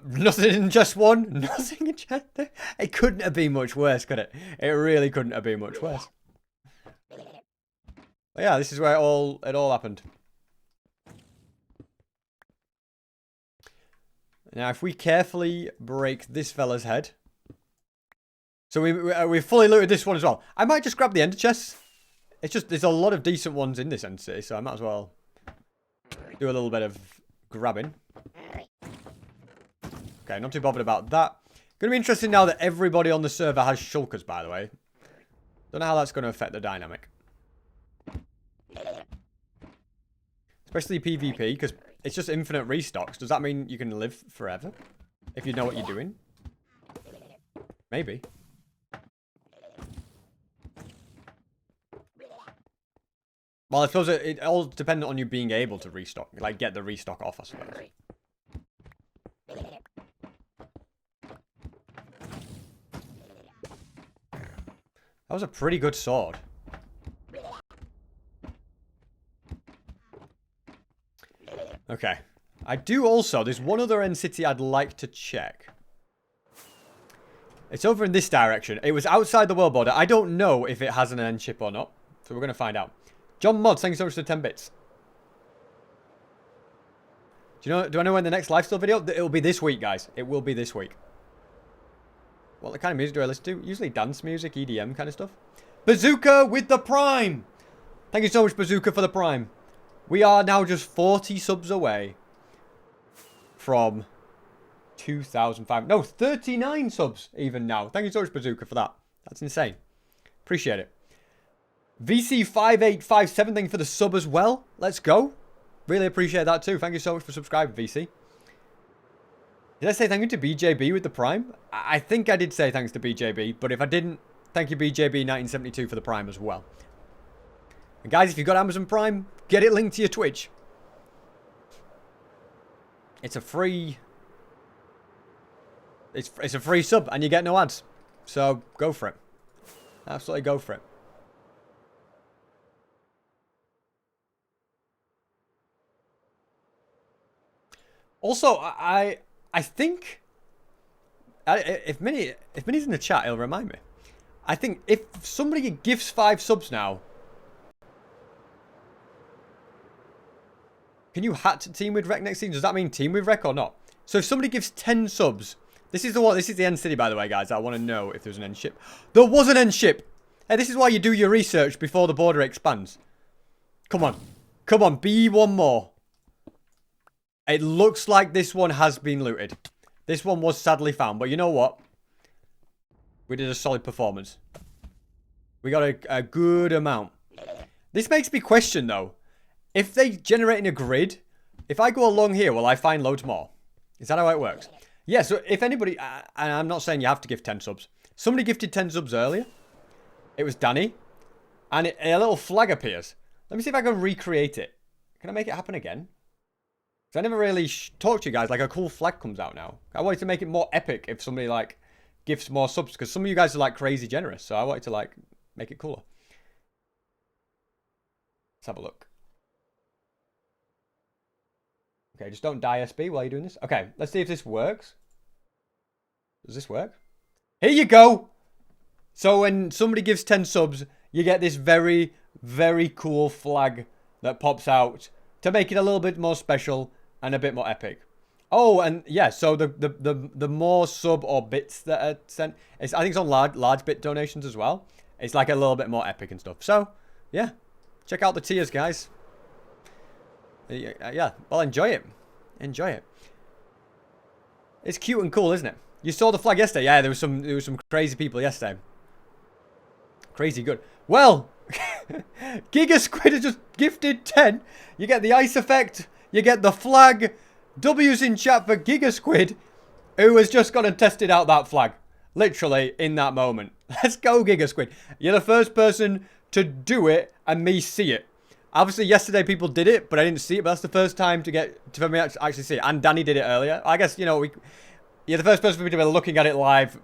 Nothing in chest one. Nothing in chest two. It couldn't have been much worse, could it? It really couldn't have been much worse. But yeah, this is where it all happened. Now, if we carefully break this fella's head. So we fully looted this one as well. I might just grab the ender chests. It's just, there's a lot of decent ones in this end city, so I might as well do a little bit of grabbing. Okay, not too bothered about that. Gonna be interesting now that everybody on the server has shulkers, by the way. Don't know how that's gonna affect the dynamic. Especially PvP, because it's just infinite restocks. Does that mean you can live forever? If you know what you're doing? Maybe. Well, I suppose it all depends on you being able to restock. Like, get the restock off, I suppose. That was a pretty good sword. Okay. I do also, there's one other end city I'd like to check. It's over in this direction. It was outside the world border. I don't know if it has an end ship or not. So we're going to find out. John Mods, thank you so much for the 10 bits. Do I know when the next lifestyle video? It'll be this week, guys. It will be this week. What kind of music do I listen to? Usually dance music, EDM kind of stuff. Bazooka with the Prime. Thank you so much, Bazooka, for the Prime. We are now just 40 subs away from 2,005. No, 39 subs even now. Thank you so much, Bazooka, for that. That's insane. Appreciate it. VC5857, thank you for the sub as well. Let's go. Really appreciate that too. Thank you so much for subscribing, VC. Did I say thank you to BJB with the Prime? I think I did say thanks to BJB, but if I didn't, thank you BJB1972 for the Prime as well. And guys, if you've got Amazon Prime, get it linked to your Twitch. It's a free... It's a free sub, and you get no ads. So, go for it. Absolutely go for it. Also, I think... If Minnie's in the chat, he'll remind me. I think if somebody gives 5 subs now... Can you hat team with Rec next season? Does that mean team with Rec or not? So if somebody gives 10 subs... This is the end city, by the way, guys. I want to know if there's an end ship. There was an end ship! Hey, this is why you do your research before the border expands. Come on. Come on, be one more. It looks like this one has been looted. This one was sadly found. But you know what? We did a solid performance. We got a good amount. This makes me question, though. If they generate in a grid, if I go along here, will I find loads more? Is that how it works? Yeah, so if anybody... And I'm not saying you have to give 10 subs. Somebody gifted 10 subs earlier. It was Danny. And a little flag appears. Let me see if I can recreate it. Can I make it happen again? Because I never really talked to you guys. Like, a cool flag comes out now. I wanted to make it more epic if somebody, like, gifts more subs. Because some of you guys are, like, crazy generous. So I wanted to, like, make it cooler. Let's have a look. Okay, just don't die, SB, while you're doing this. Okay, let's see if this works. Does this work? Here you go! So when somebody gives 10 subs, you get this very, very cool flag that pops out to make it a little bit more special and a bit more epic. Oh, and yeah, so the more sub or bits that are sent, I think it's on large bit donations as well. It's like a little bit more epic and stuff. So, yeah, check out the tiers, guys. Yeah, well, enjoy it. Enjoy it. It's cute and cool, isn't it? You saw the flag yesterday. Yeah, there was some crazy people yesterday. Crazy good. Well, Giga Squid has just gifted 10. You get the ice effect. You get the flag. W's in chat for Giga Squid, who has just gone and tested out that flag. Literally, in that moment. Let's go, Giga Squid. You're the first person to do it and me see it. Obviously, yesterday people did it, but I didn't see it. But that's the first time for me to actually see it. And Danny did it earlier. I guess, you know, you're the first person for me to be looking at it live,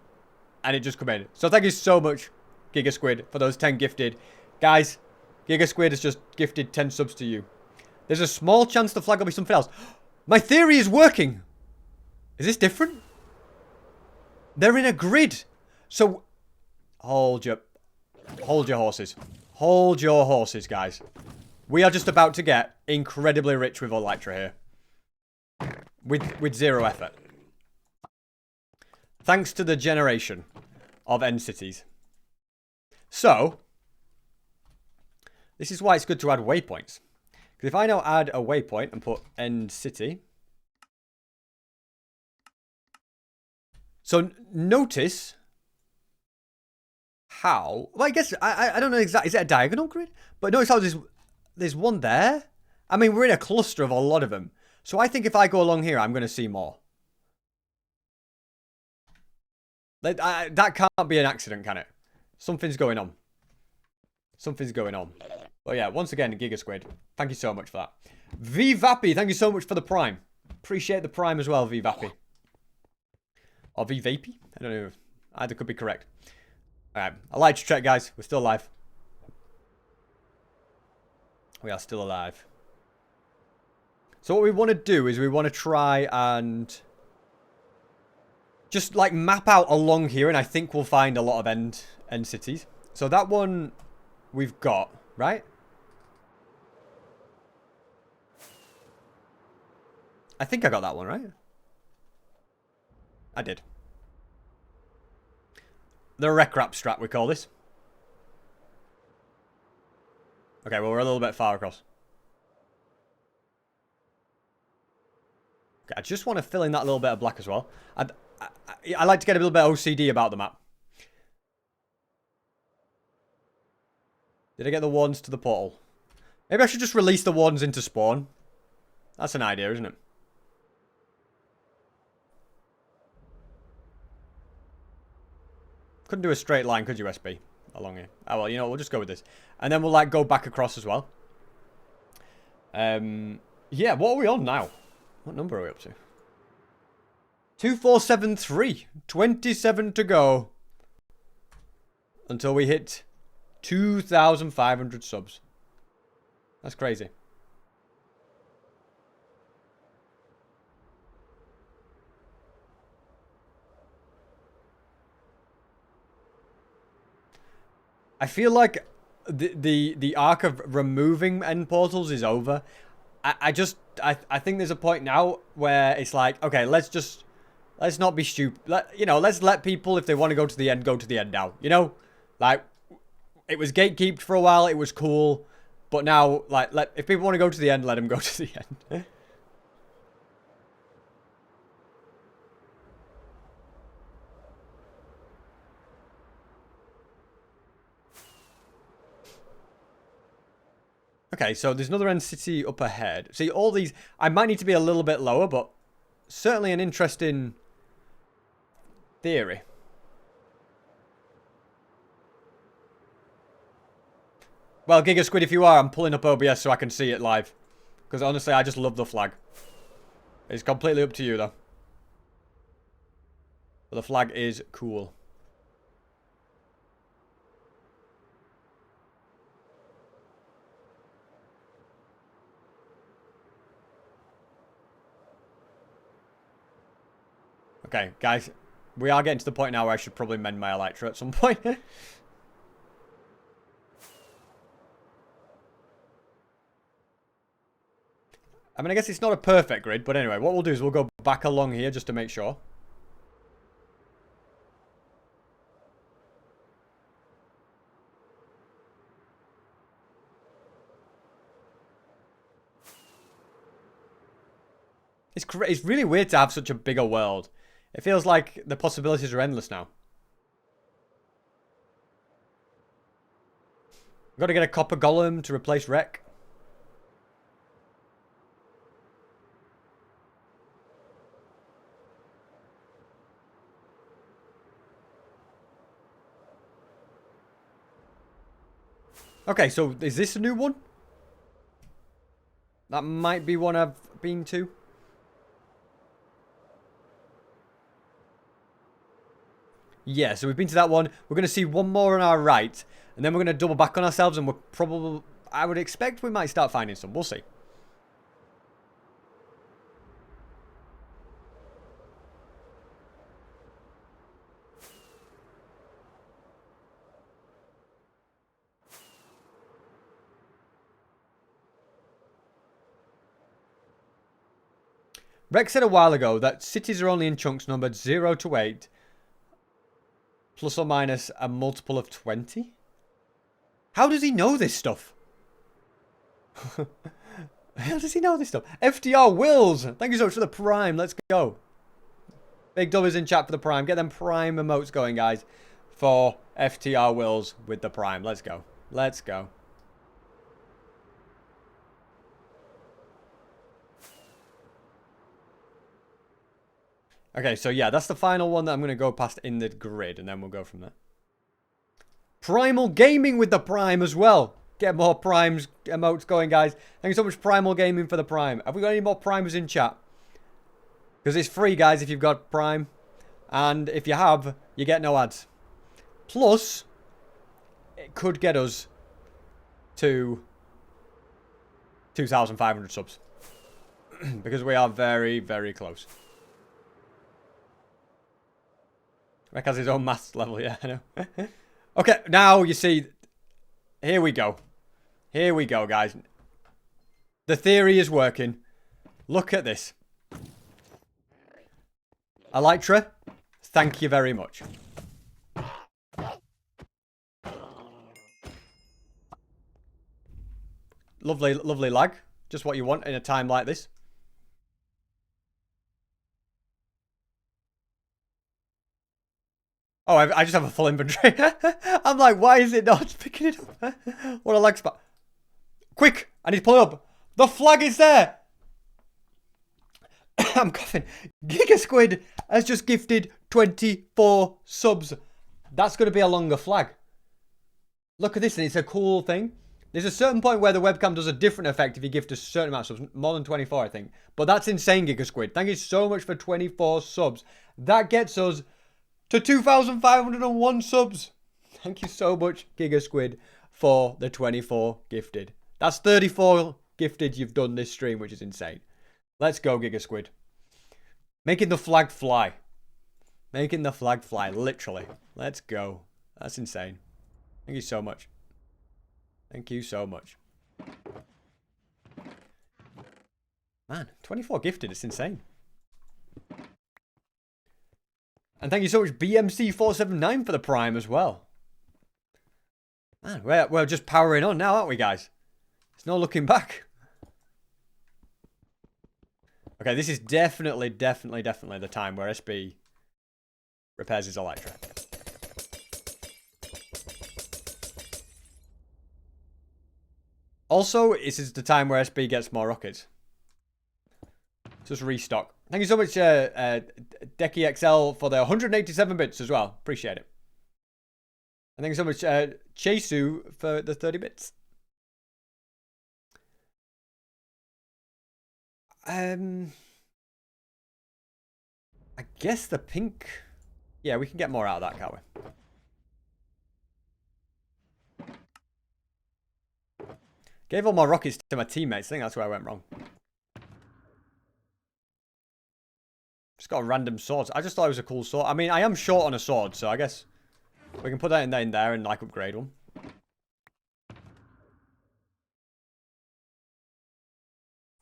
and it just come in. So thank you so much, Giga Squid, for those 10 gifted. Guys, Giga Squid has just gifted 10 subs to you. There's a small chance the flag will be something else. My theory is working. Is this different? They're in a grid. So, hold your horses. Hold your horses, guys. We are just about to get incredibly rich with Elytra here. With zero effort. Thanks to the generation of end cities. So, this is why it's good to add waypoints. Because if I now add a waypoint and put end city. So, notice how... Well, I guess, I don't know exactly. Is it a diagonal grid? But notice how there's one there. I mean, we're in a cluster of a lot of them. So I think if I go along here, I'm going to see more. That can't be an accident, can it? Something's going on. Something's going on. But yeah, once again, Giga Squid. Thank you so much for that. VVappy, thank you so much for the Prime. Appreciate the Prime as well, VVappy. Or VVapy? I don't know. Either could be correct. Alright, I like to check, guys. We're still alive. We are still alive. So what we want to do is we want to try and just like map out along here, and I think we'll find a lot of end cities. So that one we've got, right? I think I got that one, right? I did. The rec wrap strat, we call this. Okay, well, we're a little bit far across. Okay, I just want to fill in that little bit of black as well. I like to get a little bit OCD about the map. Did I get the ones to the portal? Maybe I should just release the ones into spawn. That's an idea, isn't it? Couldn't do a straight line, could you, SB? Along here. Oh, well, you know, we'll just go with this. And then we'll, like, go back across as well. Yeah, what are we on now? What number are we up to? 2473. 27 to go. Until we hit 2,500 subs. That's crazy. I feel like the arc of removing end portals is over. I think there's a point now where it's like, okay, let's not be stupid. Let's let people, if they want to go to the end now. You know, like it was gatekeeped for a while, it was cool, but now like if people want to go to the end, let them go to the end. Okay, so there's another end city up ahead. See, all these... I might need to be a little bit lower, but certainly an interesting theory. Well, Giga Squid, if you are, I'm pulling up OBS so I can see it live. Because honestly, I just love the flag. It's completely up to you, though. But the flag is cool. Okay, guys, we are getting to the point now where I should probably mend my Elytra at some point. I mean, I guess it's not a perfect grid, but anyway, what we'll do is we'll go back along here just to make sure. It's really weird to have such a bigger world. It feels like the possibilities are endless now. We've got to get a copper golem to replace Wreck. Okay, so is this a new one? That might be one I've been to. Yeah, so we've been to that one. We're going to see one more on our right. And then we're going to double back on ourselves. And we're probably... I would expect we might start finding some. We'll see. Rex said a while ago that cities are only in chunks numbered 0 to 8, plus or minus a multiple of 20. How does he know this stuff? How does he know this stuff? FTR Wills, thank you so much for the Prime. Let's go. Big dub is in chat for the Prime. Get them Prime emotes going, guys, for FTR Wills with the Prime. Let's go. Let's go. Okay, so yeah, that's the final one that I'm going to go past in the grid, and then we'll go from there. Primal Gaming with the Prime as well. Get more Primes emotes going, guys. Thank you so much, Primal Gaming, for the Prime. Have we got any more Primers in chat? Because it's free, guys, if you've got Prime. And if you have, you get no ads. Plus, it could get us to 2,500 subs. Because we are very, very close. Rick has his own maths level, yeah, I know. Okay, now you see, here we go. Here we go, guys. The theory is working. Look at this. Elytra, thank you very much. Lovely, lovely lag. Just what you want in a time like this. Oh, I just have a full inventory. I'm like, why is it not picking it up? What a lag spot. Quick, I need to pull it up. The flag is there. I'm coughing. Giga Squid has just gifted 24 subs. That's going to be a longer flag. Look at this, and it's a cool thing. There's a certain point where the webcam does a different effect if you gift a certain amount of subs. More than 24, I think. But that's insane, Giga Squid. Thank you so much for 24 subs. That gets us to 2,501 subs. Thank you so much, Giga Squid, for the 24 gifted. That's 34 gifted you've done this stream, which is insane. Let's go, Giga Squid. Making the flag fly. Making the flag fly, literally. Let's go. That's insane. Thank you so much. Thank you so much. Man, 24 gifted, it's insane. And thank you so much, BMC479, for the Prime as well. Man, we're just powering on now, aren't we, guys? There's no looking back. Okay, this is definitely the time where SB repairs his Elytra. Also, this is the time where SB gets more rockets. Just restock. Thank you so much, Decky XL, for the 187 bits as well. Appreciate it. And thank you so much, Chesu, for the 30 bits. I guess the pink... Yeah, we can get more out of that, can't we? Gave all my rockets to my teammates. I think that's where I went wrong. Just got a random sword. I just thought it was a cool sword. I mean, I am short on a sword, so I guess we can put that in there and like upgrade one.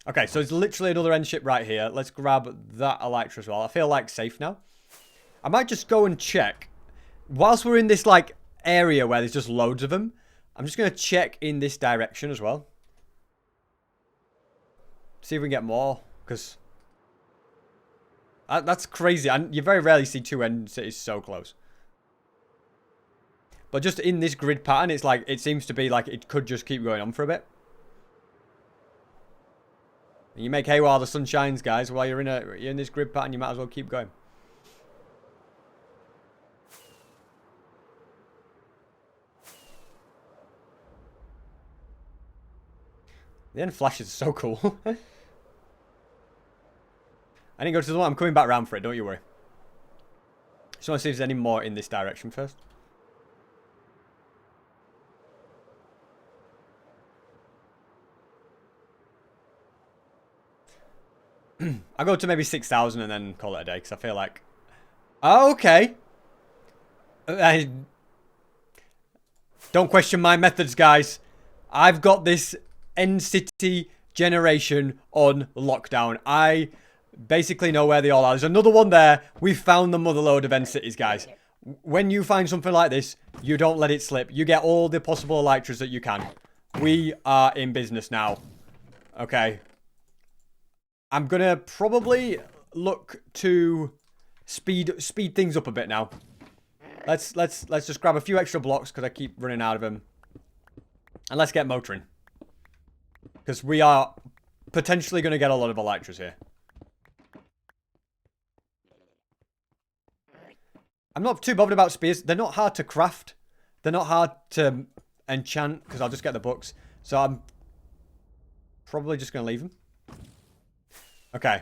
Okay, so it's literally another end ship right here. Let's grab that Elytra as well. I feel like safe now. I might just go and check. Whilst we're in this like area where there's just loads of them, I'm just going to check in this direction as well. See if we can get more, because that's crazy. And you very rarely see two end cities so close. But just in this grid pattern, it's like, it seems to be like it could just keep going on for a bit. And you make hay while the sun shines, guys. While you're in this grid pattern, you might as well keep going. The end flashes are so cool. I didn't go to the one. I'm coming back around for it. Don't you worry. Just want to see if there's any more in this direction first. I'll go to maybe 6,000 and then call it a day, because I feel like... Oh, okay. Don't question my methods, guys. I've got this end city generation on lockdown. I basically know where they all are. There's another one there. We found the motherload of end cities, guys. When you find something like this, you don't let it slip. You get all the possible elytras that you can. We are in business now. Okay. I'm gonna probably look to speed things up a bit now. Let's just grab a few extra blocks because I keep running out of them. And let's get motoring. Because we are potentially going to get a lot of elytras here. I'm not too bothered about spears. They're not hard to craft. They're not hard to enchant because I'll just get the books. So I'm probably just going to leave them. Okay.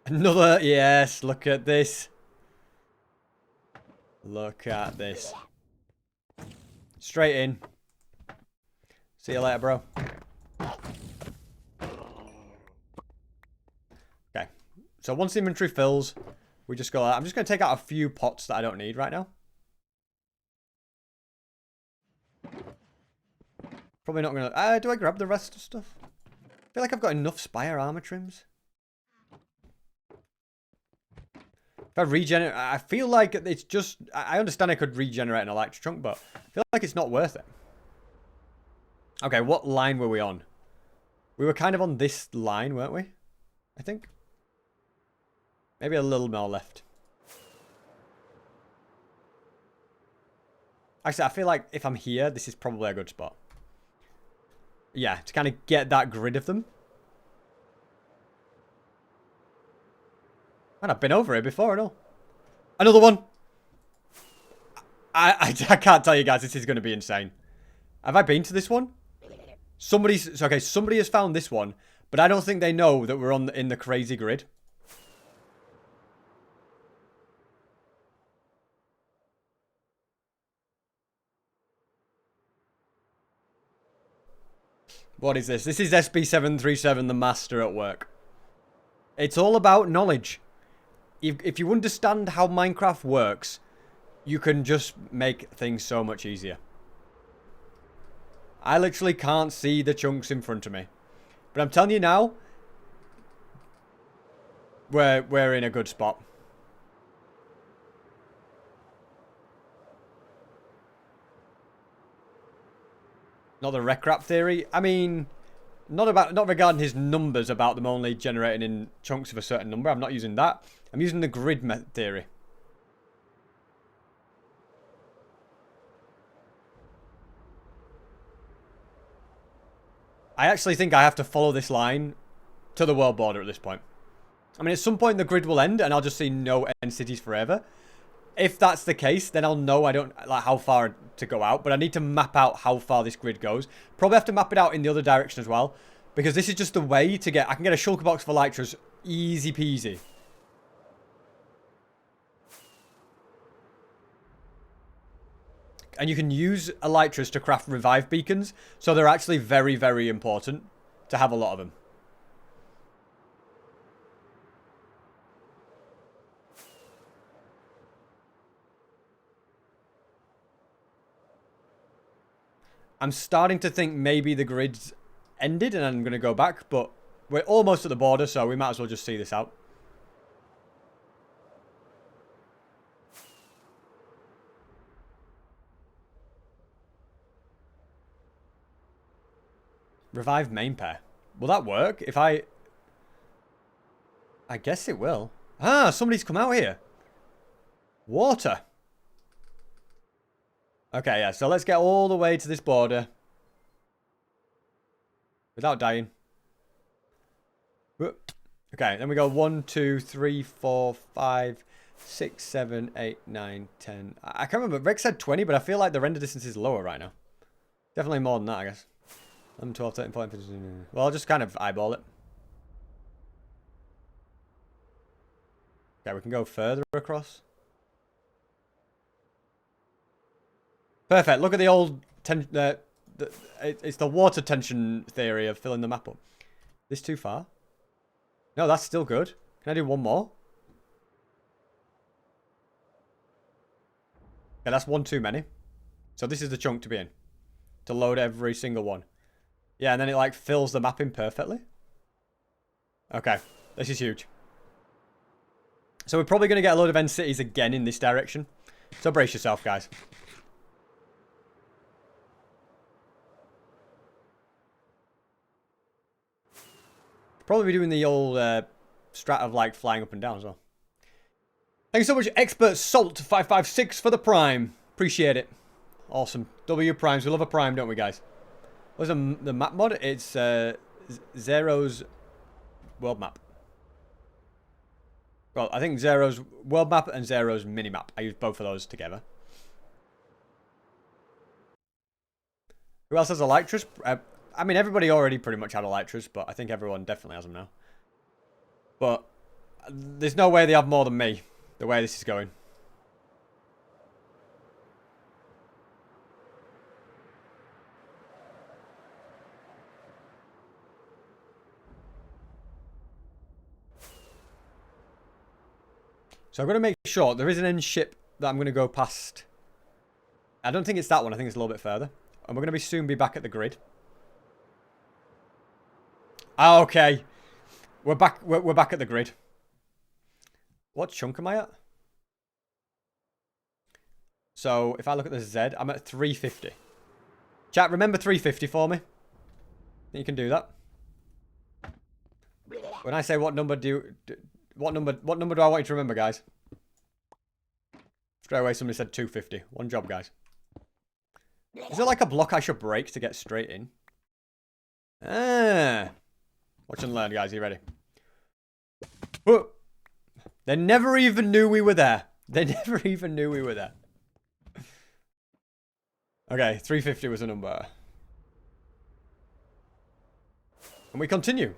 Another, yes, look at this. Look at this. Straight in. See you later, bro. Okay. So once the inventory fills, we just go I'm just going to take out a few pots that I don't need right now. Probably not going to... do I grab the rest of stuff? I feel like I've got enough spire armor trims. If I regenerate... I feel like it's just... I understand I could regenerate an elytra trunk, but I feel like it's not worth it. Okay, what line were we on? We were kind of on this line, weren't we? I think. Maybe a little more left. Actually, I feel like if I'm here, this is probably a good spot. Yeah, to kind of get that grid of them. Man, I've been over here before and all. Another one. I can't tell you guys, this is going to be insane. Have I been to this one? Somebody has found this one, but I don't think they know that we're in the crazy grid. What is this? This is SB737, the master at work. It's all about knowledge. If you understand how Minecraft works, you can just make things so much easier. I literally can't see the chunks in front of me. But I'm telling you now, we're in a good spot. Not the wreck wrap theory. I mean, not regarding his numbers about them only generating in chunks of a certain number. I'm not using that. I'm using the grid theory. I actually think I have to follow this line to the world border at this point. I mean, at some point the grid will end and I'll just see no end cities forever. If that's the case, then I'll know I don't like how far to go out, but I need to map out how far this grid goes. Probably have to map it out in the other direction as well, because this is just a way to get... I can get a shulker box for elytras easy peasy. And you can use elytras to craft revive beacons, so they're actually very, very important to have a lot of them. I'm starting to think maybe the grid's ended and I'm going to go back, but we're almost at the border, so we might as well just see this out. Revive main pair. Will that work if I guess it will. Ah, somebody's come out here. Water. Okay, yeah, so let's get all the way to this border. Without dying. Okay, then we go 1, 2, 3, 4, 5, 6, 7, 8, 9, 10. I can't remember. Rick said 20, but I feel like the render distance is lower right now. Definitely more than that, I guess. 11, 12, 13, 14, 15. Well, I'll just kind of eyeball it. Okay, we can go further across. Perfect. Look at the old... it's the water tension theory of filling the map up. This too far? No, that's still good. Can I do one more? Yeah, that's one too many. So this is the chunk to be in. To load every single one. Yeah, and then it like fills the map in perfectly. Okay, this is huge. So we're probably going to get a load of end cities again in this direction. So brace yourself, guys. Probably be doing the old strat of like flying up and down as well. Thank you so much, Expert Salt 556 for the Prime. Appreciate it. Awesome. W Primes. We love a Prime, don't we, guys? What's the map mod? It's Zero's world map. Well, I think Zero's world map and Zero's mini map. I use both of those together. Who else has Elytras? I mean, everybody already pretty much had Elytras, but I think everyone definitely has them now. But there's no way they have more than me, the way this is going. So I'm going to make sure there is an end ship that I'm going to go past. I don't think it's that one. I think it's a little bit further. And we're going to soon be back at the grid. Ah, okay. We're back. We're back at the grid. What chunk am I at? So if I look at the Z, I'm at 350. Chat, remember 350 for me. You can do that. When I say what number do you... What number do I want you to remember, guys? Straight away somebody said 250. One job, guys. Is there like a block I should break to get straight in? Ah. Watch and learn, guys. Are you ready? Whoa. They never even knew we were there. They never even knew we were there. Okay, 350 was a number. And we continue.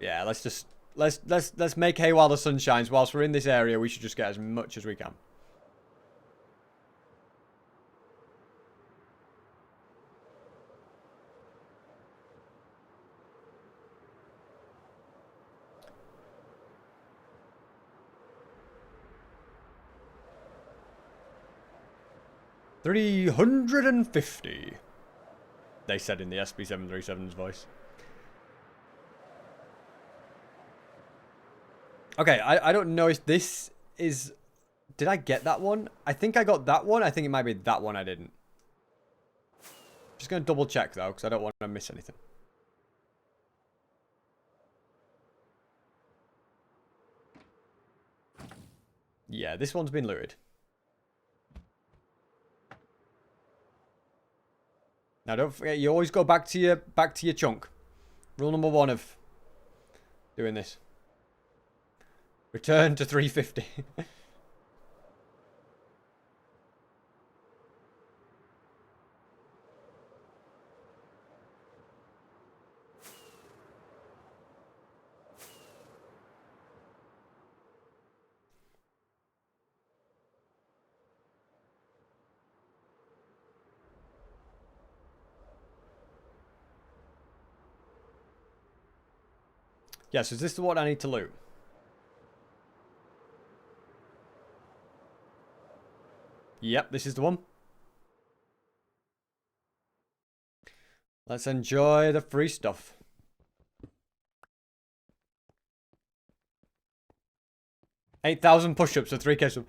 Yeah, let's make hay while the sun shines. Whilst we're in this area, we should just get as much as we can. $350. They said in the SB737's voice. Okay, I don't know if this is... Did I get that one? I think I got that one. I think it might be that one I didn't. Just going to double check, though, because I don't want to miss anything. Yeah, this one's been looted. Now, don't forget, you always go back to your chunk. Rule number 1 of doing this. Return to 350. Yes, is this the one I need to loot? Yep, this is the one. Let's enjoy the free stuff. $8,000 push-ups for 3K.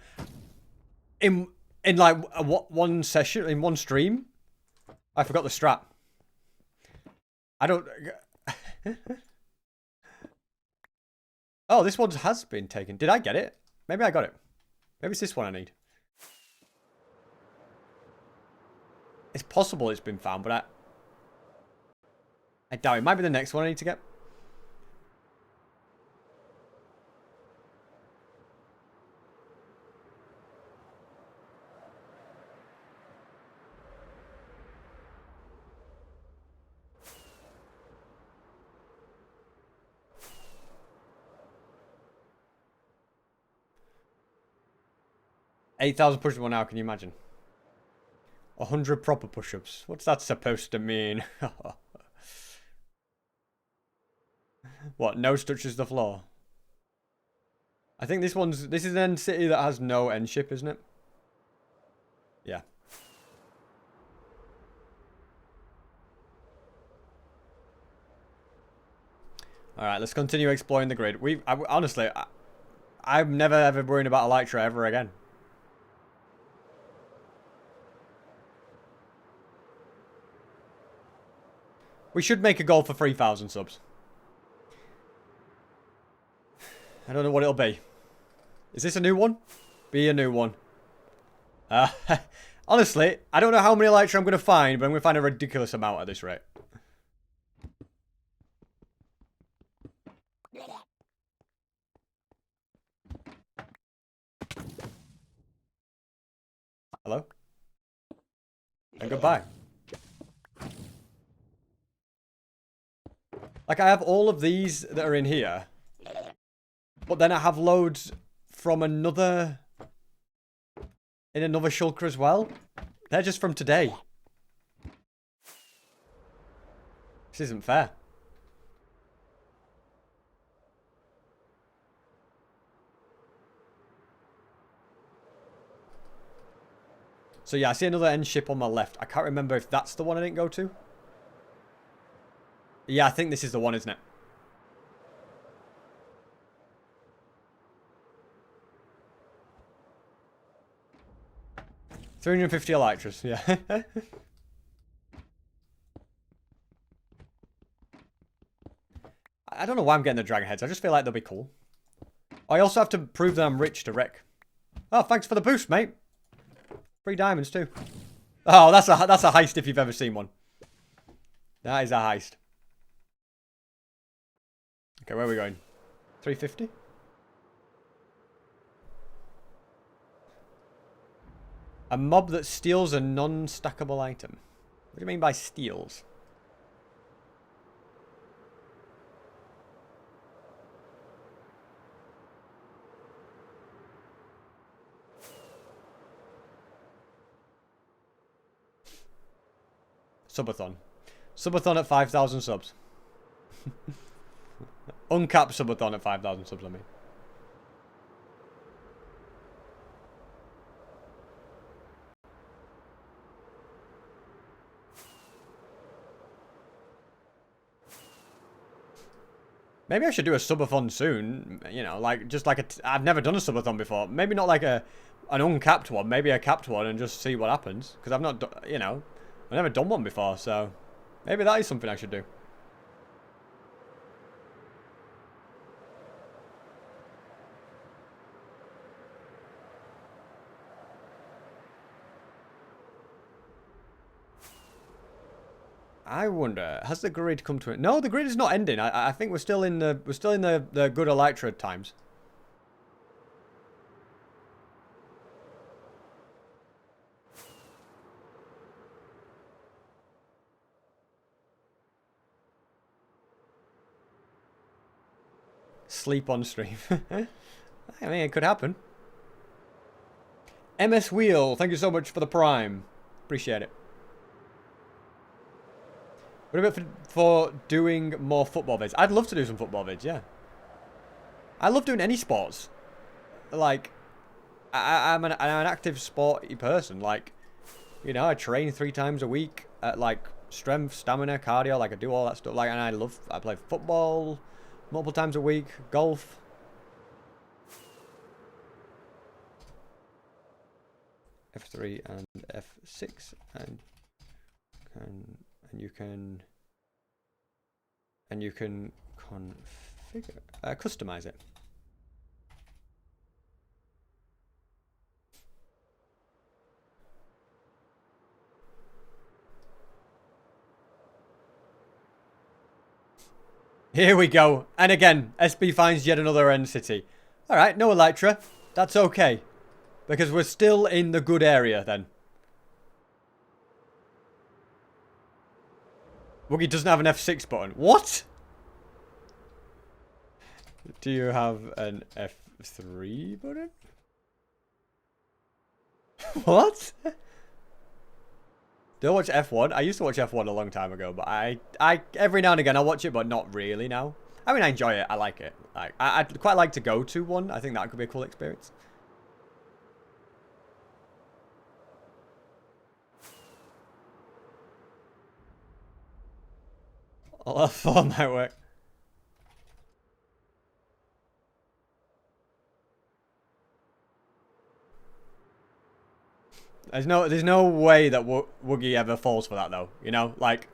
In like one session, in one stream? I forgot the strat. I don't... Oh, this one has been taken. Did I get it? Maybe I got it. Maybe it's this one I need. It's possible it's been found, but I doubt it. Might be the next one I need to get. $8,000 push-ups now, can you imagine? 100 proper push-ups. What's that supposed to mean? What? Nose touches the floor. I think this is an end city that has no end ship, isn't it? Yeah. All right, let's continue exploring the grid. Honestly, I'm never ever worrying about Elytra ever again. We should make a goal for 3,000 subs. I don't know what it'll be. Is this a new one? Be a new one. Honestly, I don't know how many Elytra I'm going to find, but I'm going to find a ridiculous amount at this rate. Hello? And goodbye. Like, I have all of these that are in here. But then I have loads from another... in another shulker as well. They're just from today. This isn't fair. So yeah, I see another end ship on my left. I can't remember if that's the one I didn't go to. Yeah, I think this is the one, isn't it? $350 Elytras, yeah. I don't know why I'm getting the dragon heads. I just feel like they'll be cool. I also have to prove that I'm rich to Rick. Oh, thanks for the boost, mate. 3 diamonds too. Oh, that's a heist if you've ever seen one. That is a heist. Okay, where are we going? 350? A mob that steals a non-stackable item. What do you mean by steals? Subathon. Subathon at 5,000 subs. Uncapped subathon at 5,000 subs, I mean. Maybe I should do a subathon soon. You know, like, just like I've never done a subathon before. Maybe not like an uncapped one. Maybe a capped one and just see what happens. Because I've not, you know, I've never done one before. So maybe that is something I should do. I wonder, has the grid come to it? No, the grid is not ending. I think we're still in the good Elytra times. Sleep on stream. I mean, it could happen. MS Wheel, thank you so much for the Prime. Appreciate it. What about for doing more football vids? I'd love to do some football vids, yeah. I love doing any sports. Like, I'm an active sporty person. Like, you know, I train 3 times a week at, like, strength, stamina, cardio. Like, I do all that stuff. Like, and I play football multiple times a week, golf. F3 and F6 and you can configure customize it. Here we go. And again, SB finds yet another end city. Alright, no Elytra. That's okay. Because we're still in the good area then. Woogie doesn't have an F6 button. What? Do you have an F3 button? What? Do I watch F1? I used to watch F1 a long time ago, but I every now and again I watch it, but not really now. I mean, I enjoy it. I like it. Like, I'd quite like to go to one. I think that could be a cool experience. All F4 might work. There's no way that Woogie ever falls for that though. You know, like,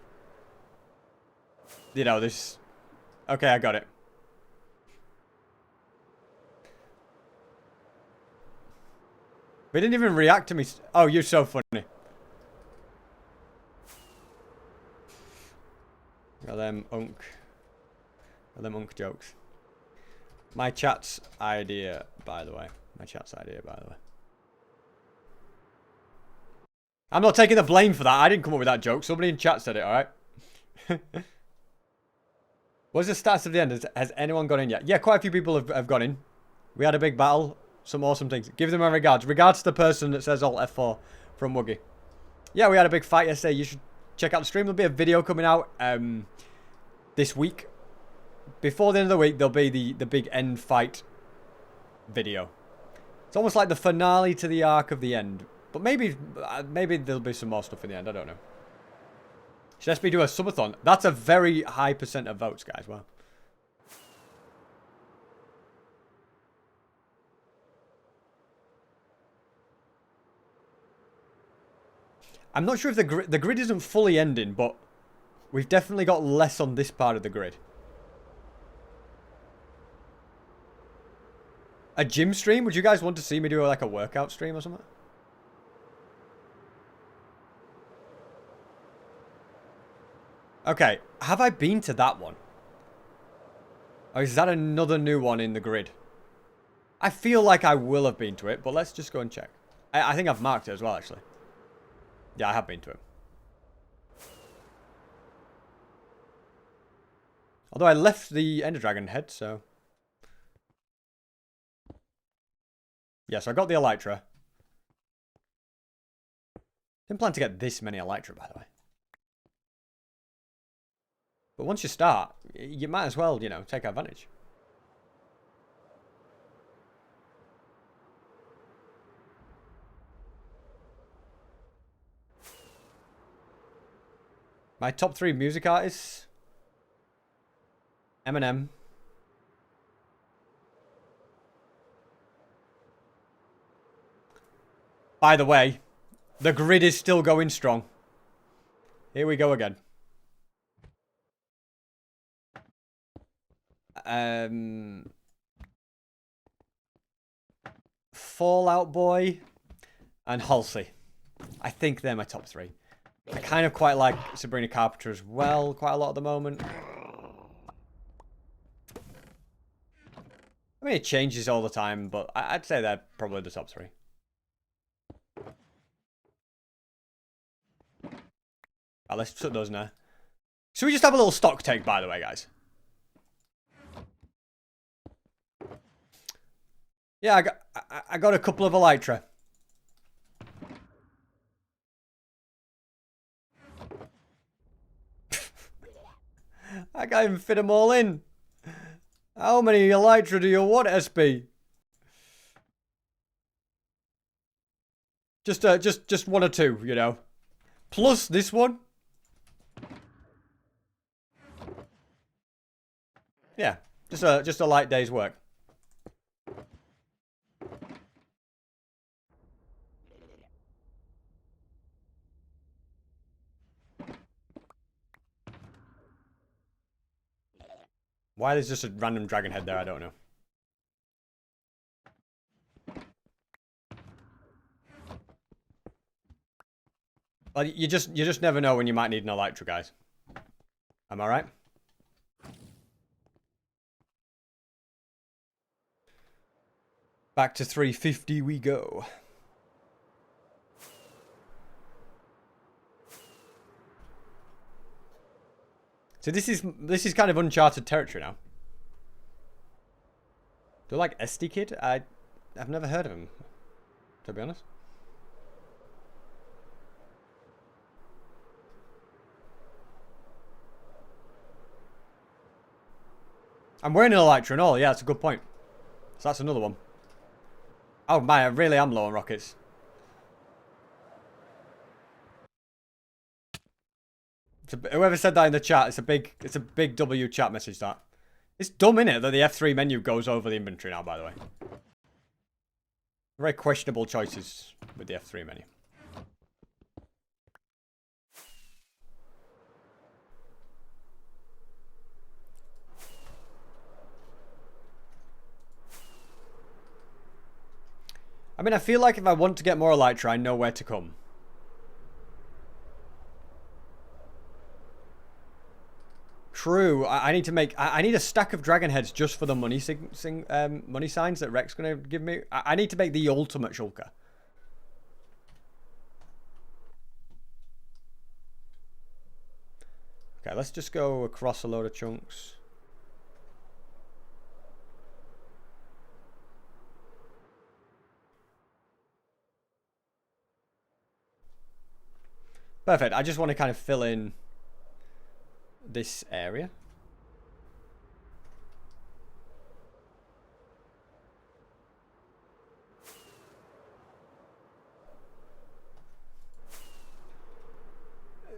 you know, this. Okay, I got it. They didn't even react to me. Oh, you're so funny. Got them unk jokes. My chat's idea, by the way. I'm not taking the blame for that. I didn't come up with that joke. Somebody in chat said it, alright? What's the stats of the end? Has anyone gone in yet? Yeah, quite a few people have gone in. We had a big battle. Some awesome things. Give them my regards. Regards to the person that says Alt F4 from Woogie. Yeah, we had a big fight yesterday. You should check out the stream. There'll be a video coming out this week. Before the end of the week, there'll be the big end fight video. It's almost like the finale to the arc of the end. But maybe there'll be some more stuff in the end. I don't know. Should SB do a subathon? That's a very high % of votes, guys. Wow. I'm not sure if the grid isn't fully ending, but we've definitely got less on this part of the grid. A gym stream? Would you guys want to see me do like a workout stream or something? Okay, have I been to that one? Or is that another new one in the grid? I feel like I will have been to it, but let's just go and check. I think I've marked it as well, actually. Yeah, I have been to it. Although I left the Ender Dragon head, so... Yeah, so I got the Elytra. Didn't plan to get this many Elytra, by the way. But once you start, you might as well, you know, take advantage. My top 3 music artists. Eminem. By the way, the grid is still going strong. Here we go again. Fallout Boy and Halsey. I think they're my top 3. I kind of quite like Sabrina Carpenter as well, quite a lot at the moment. I mean, it changes all the time, but I'd say they're probably the top 3. Right, let's put those now. Should we just have a little stock take, by the way, guys? Yeah, I got a couple of Elytra. I can't even fit them all in. How many Elytra do you want, SB? Just 1 or 2, you know. Plus this one. Yeah, just a light day's work. Why there's just a random dragon head there, I don't know. Well, you just never know when you might need an Elytra, guys. Am I right? Back to 350 we go. So this is kind of uncharted territory now. Do you like SD Kid? I've never heard of him, to be honest. I'm wearing an Elytra and all. Yeah, that's a good point. So that's another one. Oh man, I really am low on rockets. Whoever said that in the chat, it's a big W chat message, that. It's dumb, innit, that the F3 menu goes over the inventory now, by the way. Very questionable choices with the F3 menu. I mean, I feel like if I want to get more elytra, I know where to come. True. I need to make... I need a stack of dragon heads just for the money money signs that Rex going to give me. I need to make the ultimate shulker. Okay, let's just go across a load of chunks. Perfect. I just want to kind of fill in this area.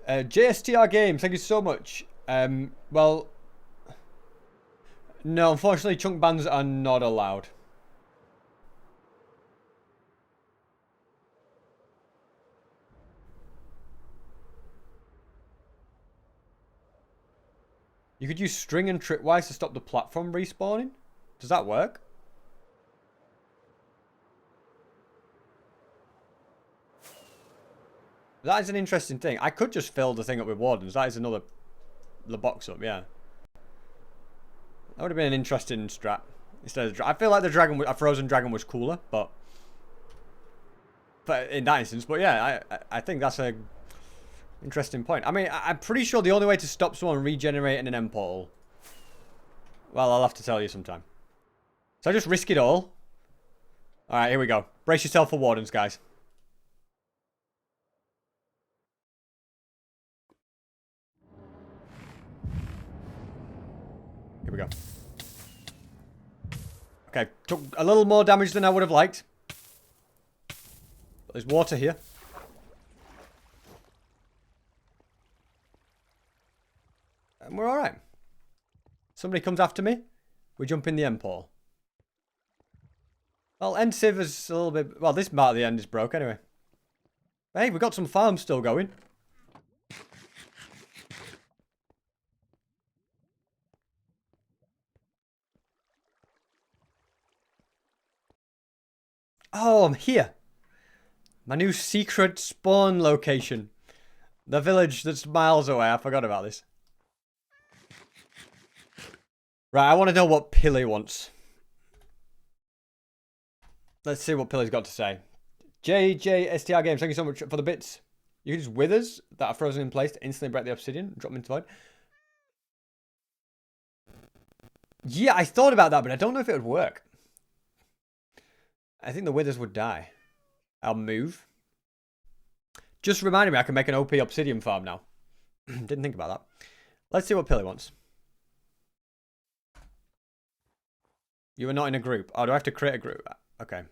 JSTR Games, thank you so much. Well, no, unfortunately, chunk bans are not allowed. You could use string and tripwires to stop the platform respawning. Does that work? That is an interesting thing. I could just fill the thing up with wardens. That is the box up, yeah. That would have been an interesting strat. Instead of I feel like a frozen dragon was cooler, but in that instance. But yeah, I think that's a interesting point. I mean, I'm pretty sure the only way to stop someone regenerating an end portal. Well, I'll have to tell you sometime. So I just risk it all. All right, here we go. Brace yourself for wardens, guys. Here we go. Okay, took a little more damage than I would have liked. But there's water here. And we're alright. Somebody comes after me. We jump in the end portal. Well, end civ is a little bit... Well, this part of the end is broke anyway. Hey, we've got some farms still going. Oh, I'm here. My new secret spawn location. The village that's miles away. I forgot about this. Right, I want to know what Pilly wants. Let's see what Pilly's got to say. JJSTR Games, thank you so much for the bits. You can use withers that are frozen in place to instantly break the obsidian and drop them into the void. Yeah, I thought about that, but I don't know if it would work. I think the withers would die. I'll move. Just reminded me I can make an OP obsidian farm now. Didn't think about that. Let's see what Pilly wants. You are not in a group. Oh, do I have to create a group? Okay.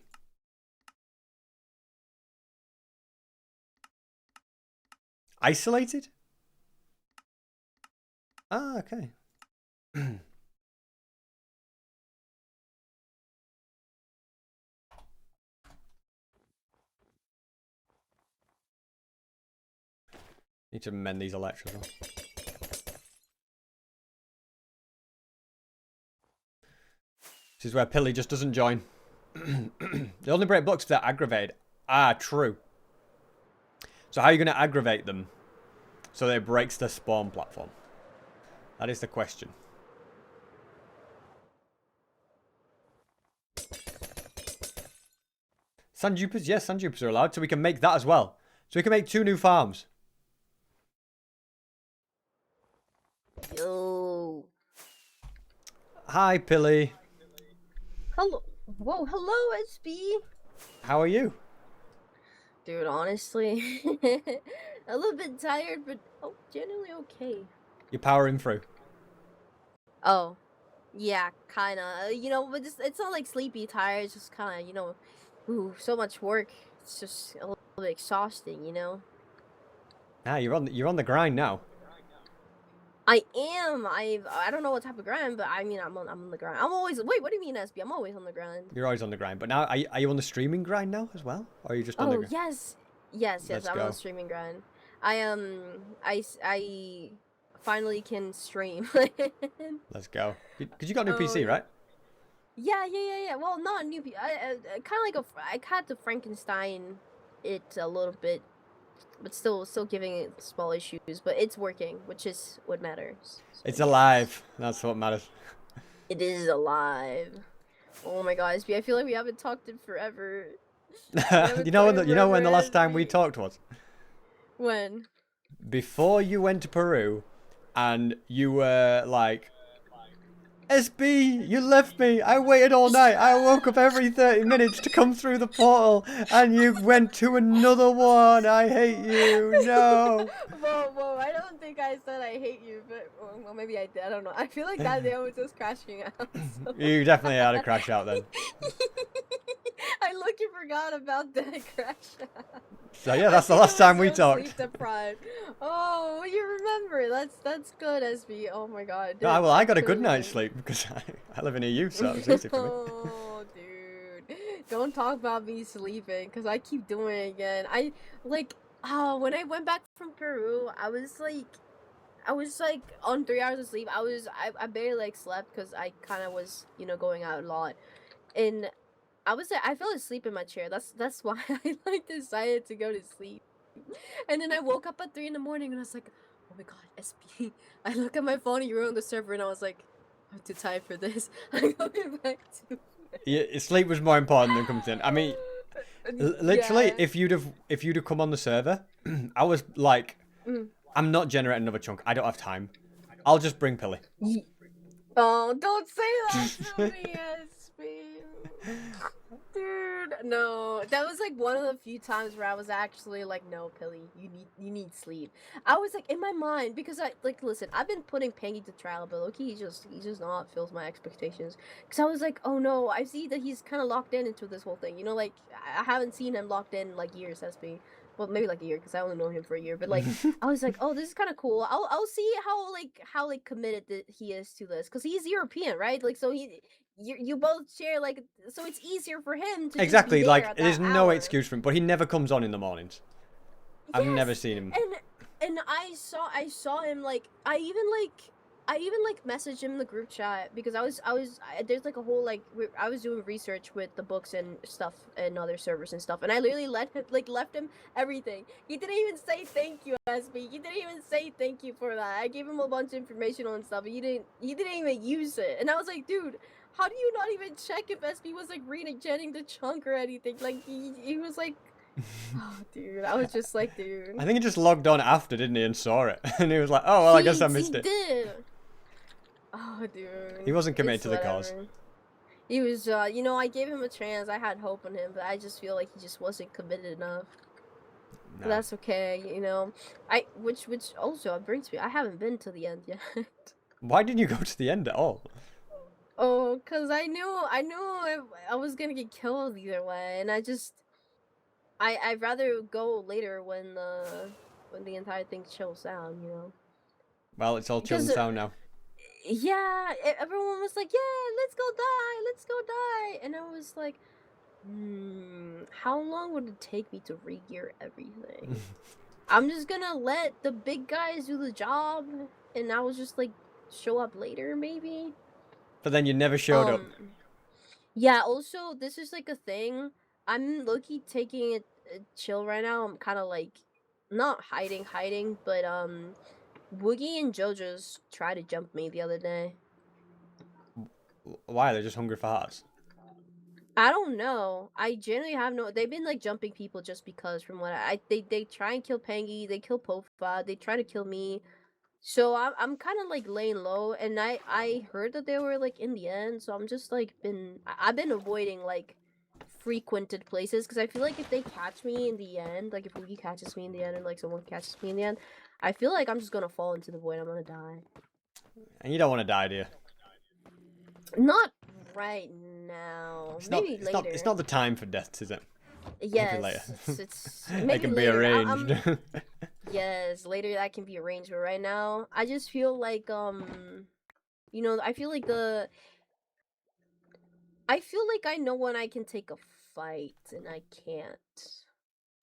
Isolated? Ah, okay. Need to mend these electrical. This is where Pilly just doesn't join. They only break blocks if they're aggravated. Ah, true. So how are you going to aggravate them so that it breaks the spawn platform? That is the question. Sand Jupers? Yes, Sand Jupers are allowed. So we can make that as well. So we can make 2 new farms. Yo. Hi, Pilly. Hello. Whoa, hello, SB. How are you? Dude, honestly, a little bit tired, but generally okay. You're powering through. Oh, yeah, kinda. You know, but it's not like sleepy tired. It's just kind of, you know, ooh, so much work. It's just a little bit exhausting, you know. Ah, you're on the grind now. I am. I don't know what type of grind, but I mean, I'm on the grind. I'm always. Wait, what do you mean, SB? I'm always on the grind. You're always on the grind, but now are you on the streaming grind now as well, or are you just on the grind? Yes. I'm on the streaming grind. I finally can stream. Let's go. Cause you got a new PC, right? Yeah. Well, not new people. Kind of like I had to Frankenstein it a little bit, but still giving it small issues. But it's working, which is what matters. So It's yes, alive. That's what matters. it is alive. Oh my God, SB, I feel like we haven't talked in forever. We haven't talked in You know forever, when the last time we SB. talked was? When? Before you went to Peru, and you were like, SB, you left me. I waited all night. I woke up every 30 minutes to come through the portal, and you went to another one. I hate you. No. Whoa, I don't think I said I hate you, but well, maybe I did. I don't know. I feel like that day I was just crashing out. So You definitely had a crash out then. I lucky forgot about that crash out. So yeah, that's the I last think I time we was so talked. sleep deprived. Oh, well, you remember. That's good, SB. Oh my God. Dude, No, well, I got a good could've night's been- sleep because I live in EU, so it's easy for me. Oh, dude. Don't talk about me sleeping, because I keep doing it again. When I went back from Peru, I was like on 3 hours of sleep. I barely like slept because I kind of was, going out a lot. And I fell asleep in my chair. That's why I like decided to go to sleep. And then I woke up at 3 in the morning and I was like, oh my God, SB. I look at my phone and you were on the server and I was like, I'm too tired for this. I'm going back to Yeah, sleep was more important than coming in. I mean, literally, Yeah. if you'd have come on the server, I was like, Mm. I'm not generating another chunk. I don't have time. I'll just bring Pilly. Oh, don't say that to me, SB. Dude, no. That was like one of the few times where I was actually like, no, Pilly, you need sleep. I was like in my mind because listen, I've been putting Pangy to trial, but look, he just not fills my expectations. Cause I was like, oh no, I see that he's kind of locked into this whole thing. Like I haven't seen him locked in like years, SB. Well, maybe like a year because I only know him for a year. But like, I was like, oh, this is kind of cool. I'll see how committed he is to this because he's European, right? Like, so you both share like, so it's easier for him to just be Exactly, there like at there's that no hour. excuse for him, but he never comes on in the mornings. I've never Yes, seen him. and I saw him like I even like messaged him in the group chat because there's like a whole I was doing research with the books and stuff and other servers and stuff, and I literally left him everything. He didn't even say thank you, SB. He didn't even say thank you for that. I gave him a bunch of information on stuff. He didn't even use it, and I was like, dude, how do you not even check if SB was like regenerating the chunk or anything? Like he was like, oh, dude, I was just like, dude. I think he just logged on after, didn't he, and saw it. And he was like, oh, well, I guess I missed He it. did. Oh, dude. He wasn't committed It's to the cause. whatever. He was, I gave him a chance. I had hope in him, but I just feel like he just wasn't committed enough. But No. that's okay, which also brings me, I haven't been to the end yet. Why didn't you go to the end at all? Oh, cause I knew I was gonna get killed either way, and I'd rather go later when the entire thing chills down. Well, it's all chilling Because down now. yeah, everyone was like, yeah, let's go die, and I was like, how long would it take me to re-gear everything? I'm just gonna let the big guys do the job, and I was just like show up later maybe. But then you never showed up. Yeah, also this is like a thing. I'm low-key taking it chill right now. I'm kind of like not hiding, but Woogie and JoJo's tried to jump me the other day. Why? They're just hungry for hearts. I don't know. I generally have no. They've been like jumping people just because. From what they try and kill Pangy, they kill Pofa, they try to kill me. So I'm kind of like laying low, and I heard that they were like in the end. So I'm just like I've been avoiding like frequented places because I feel like if they catch me in the end, like if Woogie catches me in the end, and like someone catches me in the end, I feel like I'm just gonna fall into the void. I'm gonna die. And you don't want to die, do you? Not right now. Maybe later. It's not the time for deaths, is it? Yes, Maybe later. it's They maybe can be later. arranged. Yes, later that can be arranged, but right now I just feel like I feel like I know when I can take a fight and I can't.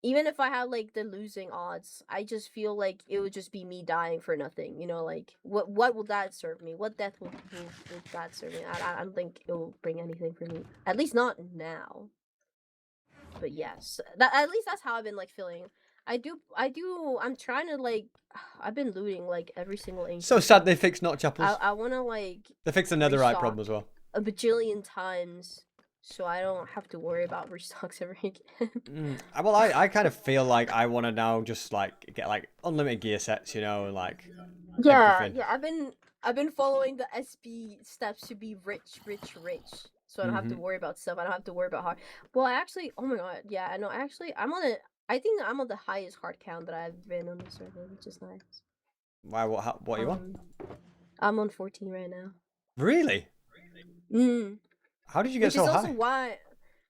Even if I had like the losing odds, I just feel like it would just be me dying for nothing. You know, like what will that serve me? What death will that serve me? I don't think it will bring anything for me. At least not now. But yes, that at least that's how I've been like feeling. I'm trying to like I've been looting like every single So ancient sad stone. they fixed notch apples. I want to like They fixed the netherite problem restock as well. a bajillion times so I don't have to worry about restocks ever again. Well, I kind of feel like I want to now just like get like unlimited gear sets, like Yeah, everything. yeah, I've been following the SB steps to be rich, rich, rich. So I don't have to worry about stuff. I don't have to worry about hard. Well, I actually, oh my god, yeah, I know. Actually, I think I'm on the highest heart count that I've been on the server, which is nice. Why? What are you on? I'm on 14 right now. Really? Mm. How did you get Which so is also high? why,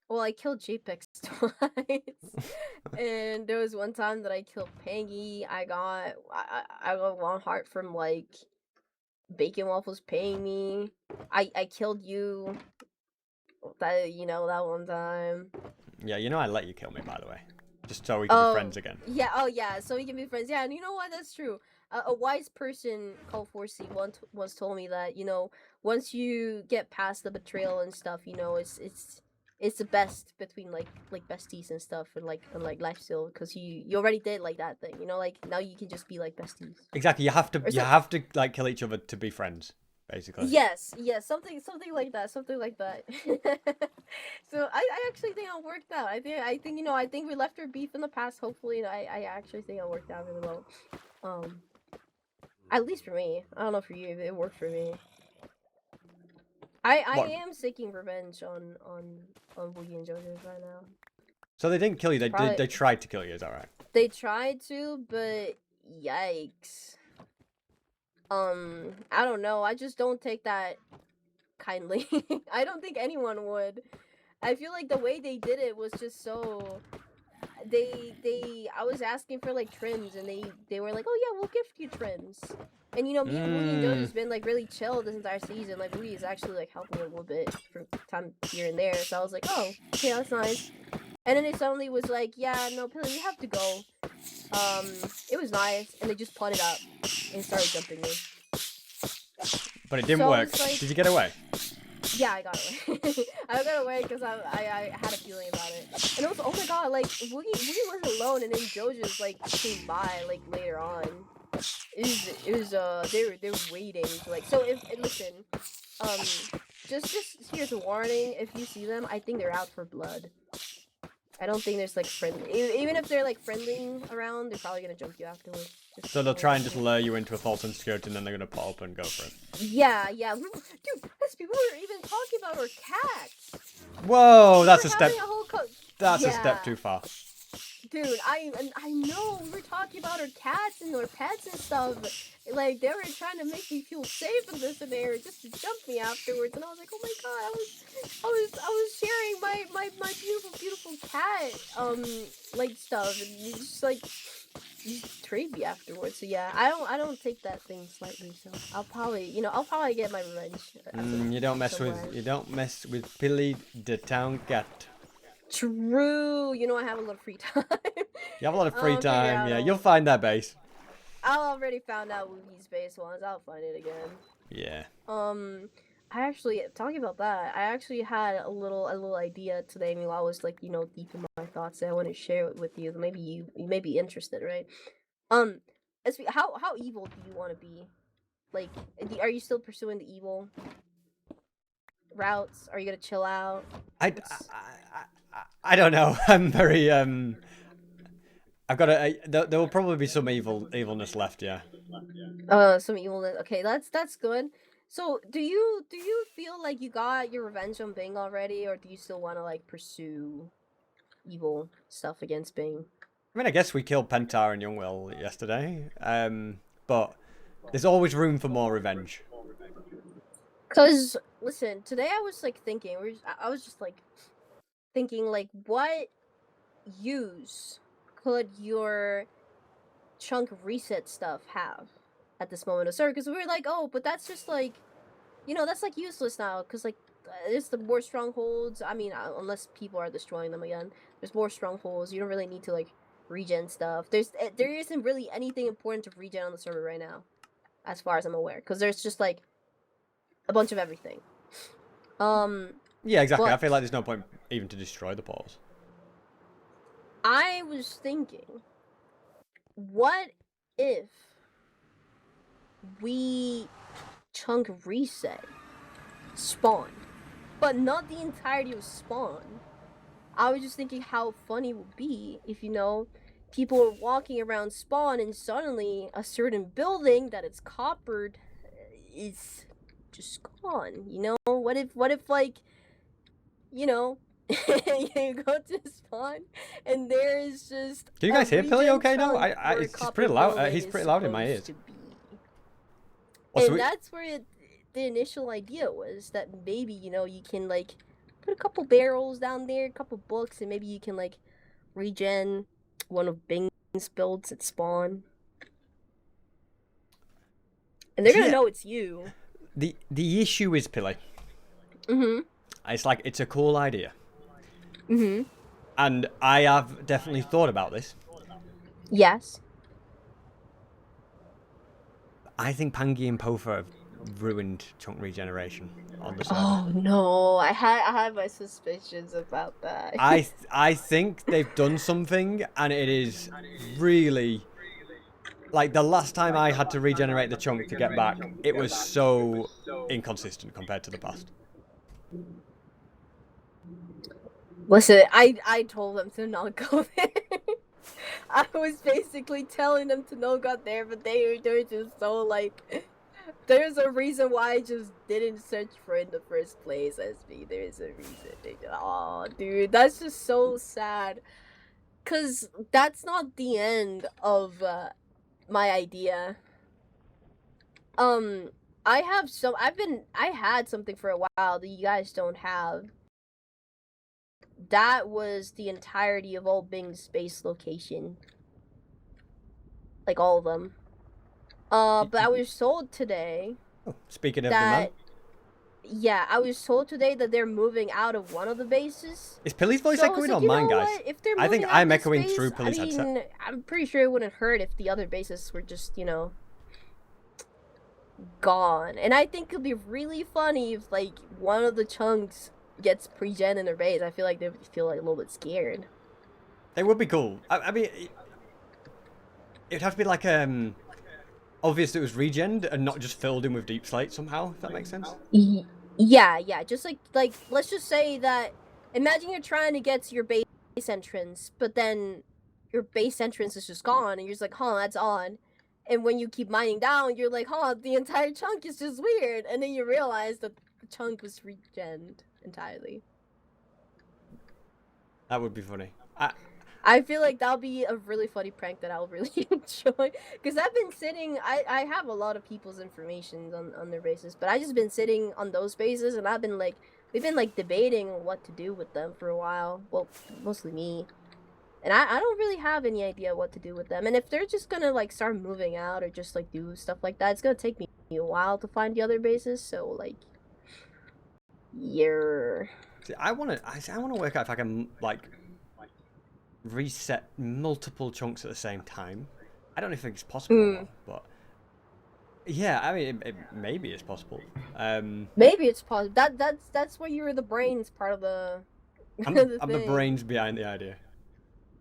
well, I killed JPEX twice, and there was one time that I killed Pangy. I got one heart from like Bacon Waffles paying me. I killed you. That that one time. Yeah, I let you kill me, by the way, just so we can be Oh friends again. yeah. Oh yeah. So we can be friends. Yeah, and you know what? That's true. A wise person called 4C once told me that once you get past the betrayal and stuff, it's the best between like besties and stuff and lifesteal because you already did like that thing. Like now you can just be like besties. Exactly. You have to Or you have to like kill each other to be friends, basically. yes, something like that, something like that. So I actually think it worked out. I think we left our beef in the past. Hopefully, I actually think it worked out really well. Um, at least for me. I don't know for you, but it worked for me. I What? am seeking revenge on Boogie and JoJo's right now. So they didn't kill you. Probably They tried to kill you. Is that right? they tried to, but yikes. I don't know. I just don't take that kindly. I don't think anyone would. I feel like the way they did it was just so I was asking for like trims and they were like, "Oh yeah, we'll gift you trims." And me and Boogie and Joe has been like really chill this entire season. Like Boogie is actually like helping a little bit from time here and there. So I was like, "Oh, okay, that's nice." And then it suddenly was like, "Yeah, no, Pilly, we have to go." It was nice, and they just putted up and started jumping me. But it didn't So work. it's like, Did you get away? yeah, I got away. I got away because I had a feeling about it. And it was, oh my god, like, Woogie wasn't alone, and then JoJo's, like, came by, like, later on. They were waiting to, like, so listen, just here's a warning, if you see them, I think they're out for blood. I don't think there's, like, friendly, even if they're, like, friendly around, they're probably gonna jump you afterwards. So they'll try and just lure you into a false insecurity, and then they're gonna pop up and go for it. Yeah, dude, SB, we were even talking about our cats. Whoa, that's a step. That's a yeah. step too far. Dude, I know, we were talking about our cats and our pets and stuff. Like, they were trying to make me feel safe in this scenario just to jump me afterwards, and I was like, oh my god, I was sharing my beautiful cat like stuff, and you just like you trade me afterwards. So yeah, I don't take that thing slightly. So I'll probably get my revenge. You don't mess with Billy the town cat. True. I have a lot of free time. You have a lot of free time. Yeah, out you'll find that base. I already found out Woogie's base once. I'll find it again. Yeah. I actually, talking about that, I actually had a little idea today. I mean, while I was like, deep in my thoughts, and I want to share it with you. Maybe you may be interested, right? How evil do you want to be? Like, are you still pursuing the evil routes? Are you gonna chill out? I don't know. I'm very I've got there will probably be some evilness left, yeah. Some evilness. Okay, that's good. So, do you feel like you got your revenge on Bing already, or do you still want to like pursue evil stuff against Bing? I mean, I guess we killed Pentar and Youngwill yesterday. But there's always room for more revenge. Cause listen, today I was like thinking, I was just like thinking like, what use could your chunk reset stuff have at this moment of server? Because we were like, oh, but that's just like, that's like useless now. Because like, it's the more strongholds. I mean, unless people are destroying them again, there's more strongholds. You don't really need to like regen stuff. There isn't really anything important to regen on the server right now, as far as I'm aware, because there's just like a bunch of everything. Yeah, exactly. I But feel like there's no point even to destroy the portals. I was thinking, what if we chunk reset spawn, but not the entirety of spawn? I was just thinking how funny it would be if, you know, people are walking around spawn and suddenly a certain building that is coppered is just gone, you know? What if like, you know, you go to spawn and there is just Can you a guys hear Pilly regen okay now? chunk where a It's just pretty copper loud. building He's is pretty loud in my supposed ears. to be. Also, And that's where the initial idea was, that maybe, you know, you can like put a couple barrels down there, a couple books, and maybe you can like regen one of Bing's builds at spawn. And they're gonna know it's you. The issue is, Pilly. Mm-hmm. It's like, it's a cool idea. Mm-hmm. And I have definitely thought about this. Yes. I think Pangy and Pofa have ruined chunk regeneration on the server. Oh no, I had my suspicions about that. I think they've done something, and it is really like the last time I had to regenerate the chunk to get back, it was so inconsistent compared to the past. Listen, I told them to not go there. I was basically telling them to not go there, but they're just so like. There's a reason why I just didn't search for it in the first place, SB. There's a reason. Oh, dude, that's just so sad. Cause that's not the end of my idea. I have some. I had something for a while that you guys don't have. That was the entirety of all Bing's space location. Like all of them. But I was told today. Oh, speaking of the man, yeah, I was told today that they're moving out of one of the bases. is Pilly's voice So I echoing was like, or you mine, know guys? what? If they're I think moving out I'm this echoing base, through Pilly's headset. I'm pretty sure it wouldn't hurt if the other bases were just, you know, gone. And I think it'd be really funny if like one of the chunks gets pre-gen in their base. I feel like they would feel like a little bit scared. It would be cool. I mean, it'd have to be like obvious it was regened and not just filled in with deep slate somehow. If that makes sense. Yeah. Just like let's just say that. Imagine you're trying to get to your base entrance, but then your base entrance is just gone, and you're just like, huh, that's odd. And when you keep mining down, you're like, huh, the entire chunk is just weird. And then you realize that the chunk was regened entirely. That would be funny. I feel like that'll be a really funny prank that I'll really enjoy. Because I've been sitting, I have a lot of people's information on their bases, but I just been sitting on those bases, and I've been like, we've been like debating what to do with them for a while. Well, mostly me. And I don't really have any idea what to do with them. And if they're just gonna like start moving out or just like do stuff like that, it's gonna take me a while to find the other bases. So like, yeah. See, I wanna work out if I can like reset multiple chunks at the same time. I don't think it's possible, but yeah, I mean, maybe it's possible. Maybe it's possible. That's where you're the brains part of the. I'm the brains behind the idea.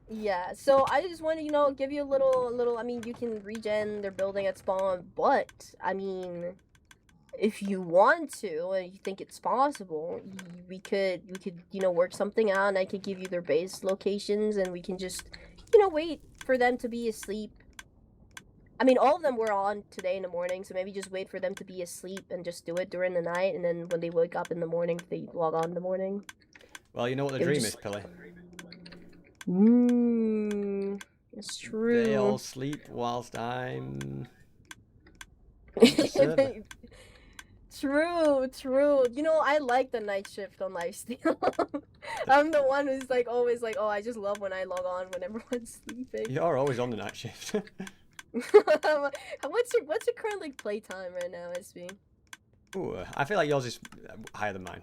Yeah, so I just want to, you know, give you a little. I mean, you can regen their building at spawn, but I mean, if you want to and you think it's possible, we could, you know, work something out, and I could give you their base locations, and we can just, you know, wait for them to be asleep. I mean, all of them were on today in the morning, so maybe just wait for them to be asleep and just do it during the night, and then when they wake up in the morning, they log on in the morning. Well, you know what the dream is, Pilly. It's true. They all sleep whilst I'm. True. You know, I like the night shift on Lifesteal. I'm the one who's like always like, oh, I just love when I log on when everyone's sleeping. You're always on the night shift. What's your current like playtime right now, SB? Ooh, I feel like yours is higher than mine.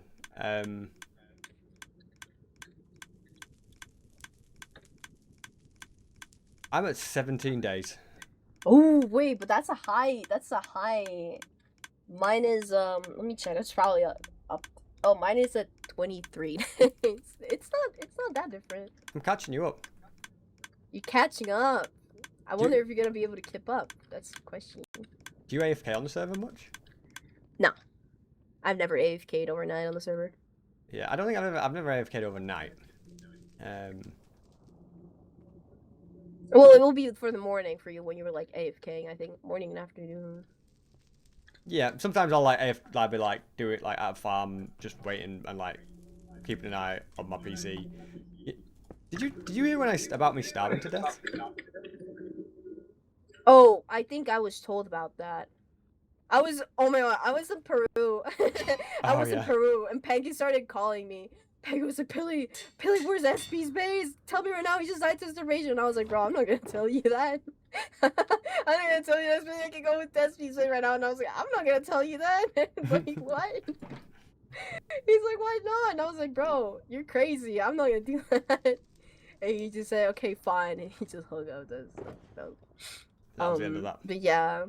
I'm at 17 days. Oh wait, but that's a high. That's a high. Mine is Let me check. It's probably up. Oh, mine is at 23 days. It's not that different. I'm catching you up. You're catching up. I wonder if you're gonna be able to keep up. That's the question. Do you AFK on the server much? No, I've never AFK'd overnight on the server. Yeah, I don't think I've never AFK'd overnight. Well, it will be for the morning for you when you were like AFKing. I think morning and afternoon. Yeah, sometimes I'll like be like do it like at a farm, just waiting and like keeping an eye on my PC. Did you hear about me starving to death? Oh, I think I was told about that. Oh my god, I was in Peru. I was in Peru, and Peggy started calling me. Peggy was like, Pilly, where's SB's base? Tell me right now, he just died to starvation. And I was like, bro, I'm not gonna tell you that. I'm not gonna tell you SB, I can go with SB's base right now. And I was like, I'm not gonna tell you that. Like, what? He's like, why not? And I was like, bro, you're crazy. I'm not gonna do that. And he just said, okay, fine. And he just hung up. That was the end of that. But yeah.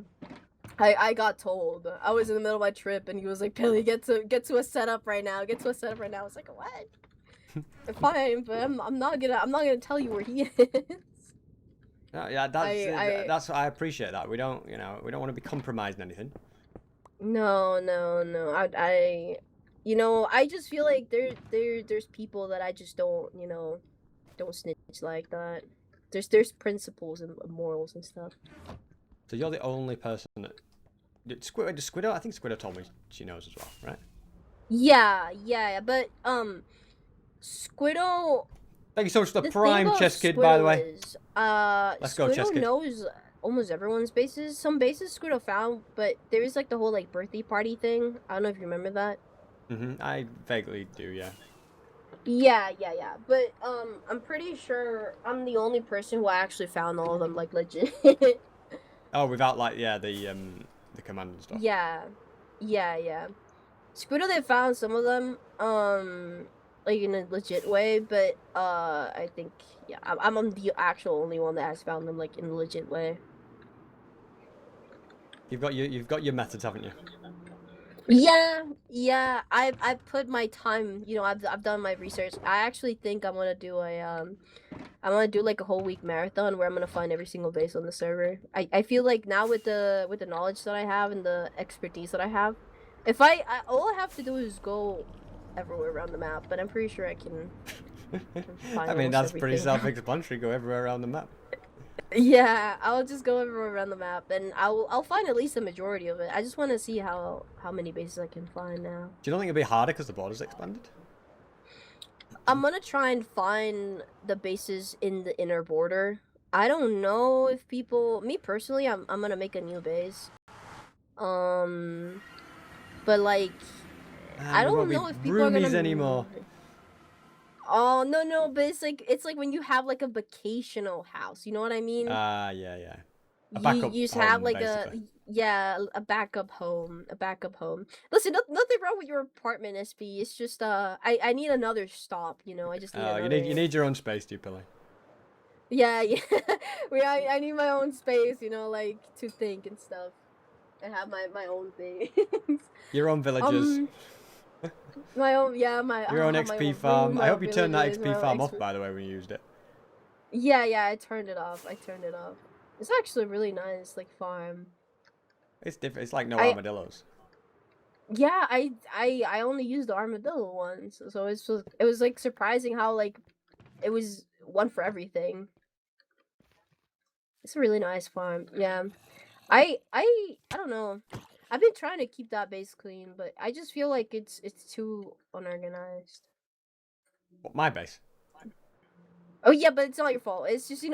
I got told. I was in the middle of my trip, and he was like, "Pilly, get to a setup right now. Get to a setup right now." I was like, "What?" Fine, but I'm not gonna tell you where he is. No, yeah, that's I appreciate that. We don't want to be compromising anything. No. I just feel like there's people that I just don't snitch like that. There's principles and morals and stuff. So you're the only person that... Squiddo? I think Squiddo told me she knows as well, right? Yeah, but, Squiddo... Thank you so much for the prime chess kid, by the way. Let's go, chess kid. Squiddo knows almost everyone's bases. Some bases Squiddo found, but there is, like, the whole, like, birthday party thing. I don't know if you remember that. I vaguely do, yeah. Yeah. But, I'm pretty sure I'm the only person who actually found all of them, like, legit. Oh, without like the command and stuff. Yeah. Squiddo, they found some of them like in a legit way, but I think I'm the actual only one that has found them like in a legit way. You've got your methods, haven't you? Yeah. I put my time. I've done my research. I actually think I'm gonna do like a whole week marathon where I'm gonna find every single base on the server. I feel like now with the knowledge that I have and the expertise that I have, if all I have to do is go everywhere around the map, but I'm pretty sure I can find I mean, that's everything. pretty self-explanatory. Go everywhere around the map. Yeah, I'll just go everywhere around the map, and I'll find at least the majority of it. I just want to see how many bases I can find now. Do you not think it'll be harder because the border's expanded? I'm gonna try and find the bases in the inner border. I don't know if me personally, I'm gonna make a new base. But like, I don't know if people are gonna anymore. Oh no, but it's like when you have like a vacational house, you know what I mean? Yeah. You just have like a backup home, Listen, nothing wrong with your apartment, SB. It's just I need another stop, I just need you need your own space, do you, Pilly? Yeah. I need my own space, like to think and stuff, and have my own things. Your own villages. Your own XP farm. I hope you turned that XP farm off, by the way, when you used it. Yeah, I turned it off. It's actually a really nice, like, farm. It's different. It's like no armadillos. Yeah, I only used the armadillo ones, so it was like surprising how like it was one for everything. It's a really nice farm. Yeah, I don't know. I've been trying to keep that base clean, but I just feel like it's too unorganized. What, my base? Oh yeah, but it's not your fault. It's just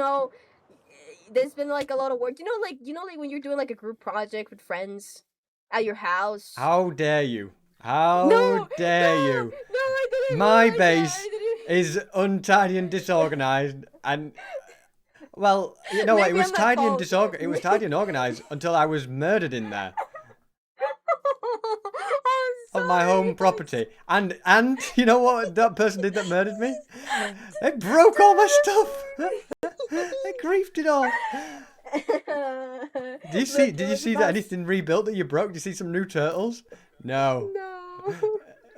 there's been like a lot of work. Like when you're doing like a group project with friends at your house. How dare you? How dare you? No, I didn't. My base is untidy and disorganized, and well, it was tidy and disorganized. It was tidy and organized until I was murdered in there. On my home property, and you know what that person did that murdered me? They broke all my stuff. I griefed it all. Did you see that anything rebuilt that you broke? Did you see some new turtles? No. No.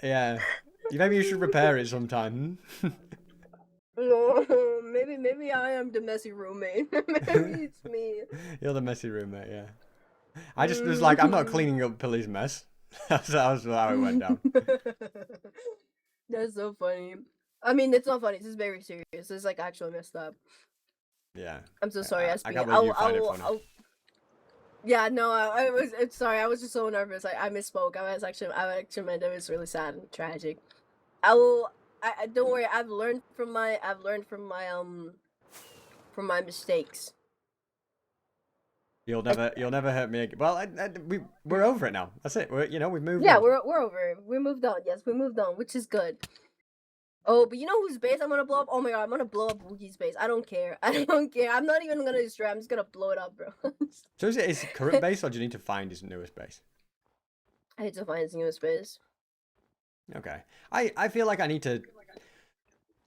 Yeah. Maybe you should repair it sometime. No, maybe I am the messy roommate. Maybe it's me. You're the messy roommate, yeah. I just was like, I'm not cleaning up Pilly's mess. That was how it went down. That's so funny. I mean, it's not funny. This is very serious. This is like actually messed up. Yeah. I'm so sorry, SB. I can't believe you find it funny. Yeah, no, I'm sorry. I was just so nervous. I misspoke. I actually meant it was really sad and tragic. I don't worry. I've learned from my mistakes. You'll never hurt me again. Well, we're over it now. That's it. We've moved. Yeah, on. we're over it. We moved on. Yes, we moved on, which is good. Oh, but you know whose base I'm gonna blow up? Oh my god, I'm gonna blow up Wookie's base. I don't care. I don't care. I'm not even gonna destroy. I'm just gonna blow it up, bro. So is it his current base, or do you need to find his newest base? I need to find his newest base. Okay. I feel like I need to.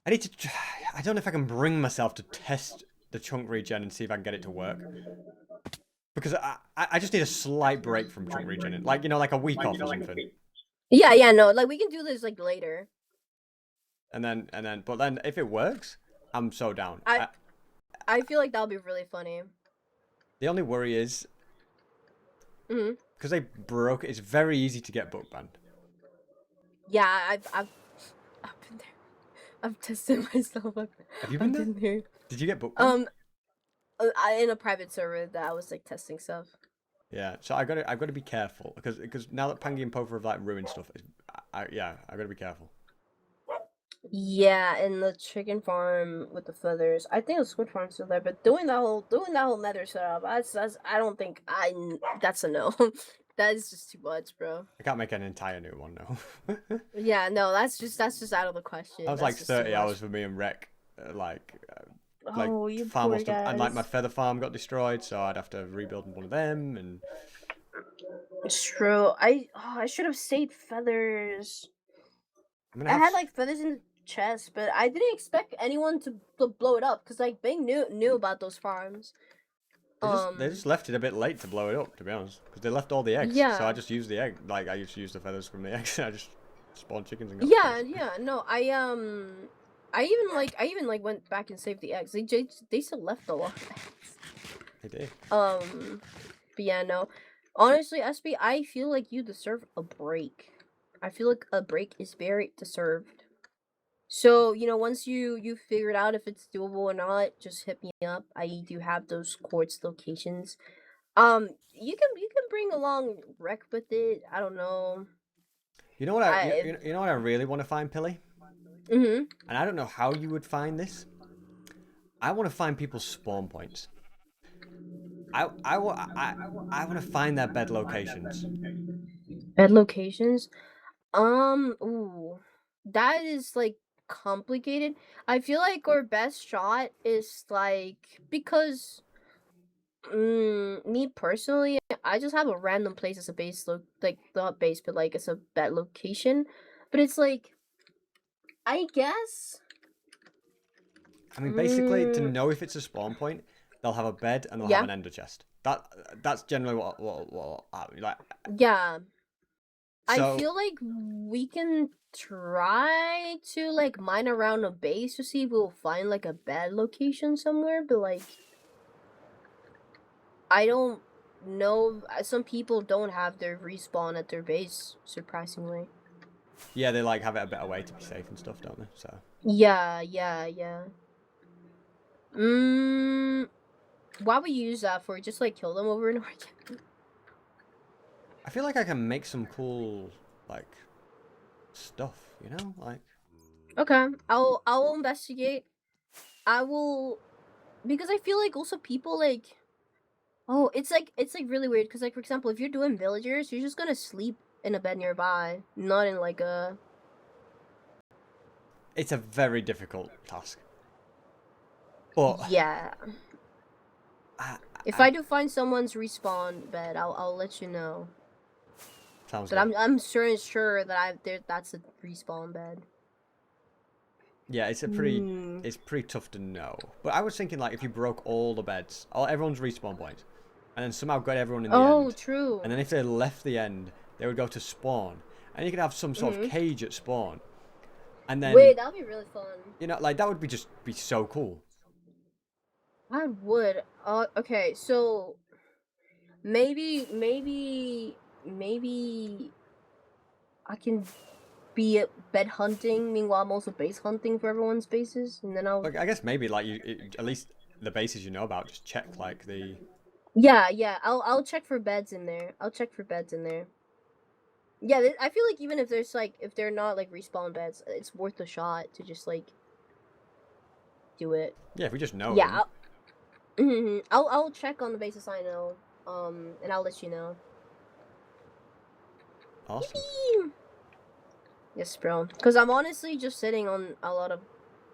I don't know if I can bring myself to test the chunk regen and see if I can get it to work. Because I just need a slight break from chunk regen, like a week off or something. Yeah, no, like we can do this like later. But then if it works, I'm so down. I feel like that'll be really funny. The only worry is, because they broke it, it's very easy to get book banned. Yeah, I've been there. I've tested myself. Have you been there? Did you get book banned? In a private server that I was like testing stuff. Yeah, so I've got to be careful because now that Pangy and Pofa have like ruined stuff, I've got to be careful. Yeah, and the chicken farm with the feathers. I think the squid farm's still there, but doing that whole nether setup, I don't think that's a no. That is just too much, bro. I can't make an entire new one, no. Yeah, no, that's just out of the question. That was like 30 hours for me and Rec, you farm poor stuff, guys. and like my feather farm got destroyed, so I'd have to rebuild one of them. And it's true. I should have saved feathers. I had like feathers in the chest, but I didn't expect anyone to blow it up because like Bing knew about those farms. They just left it a bit late to blow it up, to be honest, because they left all the eggs. Yeah. So I just used the egg. Like I used to use the feathers from the eggs. I just spawned chickens and got Yeah. No, I even went back and saved the eggs. They still left a lot of eggs. They did. But yeah, no. Honestly, SB, I feel like you deserve a break. I feel like a break is very deserved. So, once you figured out if it's doable or not, just hit me up. I do have those quartz locations. You can bring along Rec with it. I don't know. You know what I really want to find, Pilly? Mm-hmm. And I don't know how you would find this. I want to find people's spawn points. I want to find their bed locations. Bed locations? Ooh. That is like complicated. I feel like our best shot is like because me personally, I just have a random place as a base like not base, but like it's a bed location. But it's like I guess I mean, basically, to know if it's a spawn point, they'll have a bed and they'll have an ender chest. That's generally what like. Yeah. So, I feel like we can try to like mine around a base to see if we'll find like a bad location somewhere, but like I don't know. Some people don't have their respawn at their base, surprisingly. Yeah, they like have it a better way to be safe and stuff, don't they? So. Yeah. Why would you use that for? Just like kill them over and over again? I feel like I can make some cool, like, stuff, like. Okay, I'll investigate. I will, because I feel like also people like, oh, it's like really weird. Because like for example, if you're doing villagers, you're just gonna sleep in a bed nearby, not in like a. It's a very difficult task. But yeah. If I do find someone's respawn bed, I'll let you know. Sounds but good. I'm sure that that's a respawn bed. Yeah, Hmm. it's pretty tough to know. But I was thinking like if you broke all the beds, all everyone's respawn points, and then somehow got everyone in the Oh, end, true. and then if they left the end, they would go to spawn, and you could have some sort of Hmm. cage at spawn, and then Wait, that'd be really fun. like that would be just be so cool. I would. Okay, so maybe I can be at bed hunting. Meanwhile, I'm also base hunting for everyone's bases, and then I'll. Like I guess maybe like at least the bases you know about, just check like the. Yeah, yeah. I'll check for beds in there. I'll check for beds in there. Yeah, I feel like even if there's like if they're not like respawn beds, it's worth a shot to just like do it. Yeah, if we just know Yeah, them. I'll check on the basis I know, and I'll let you know. Awesome. Yippee! Yes, bro. Because I'm honestly just sitting on a lot of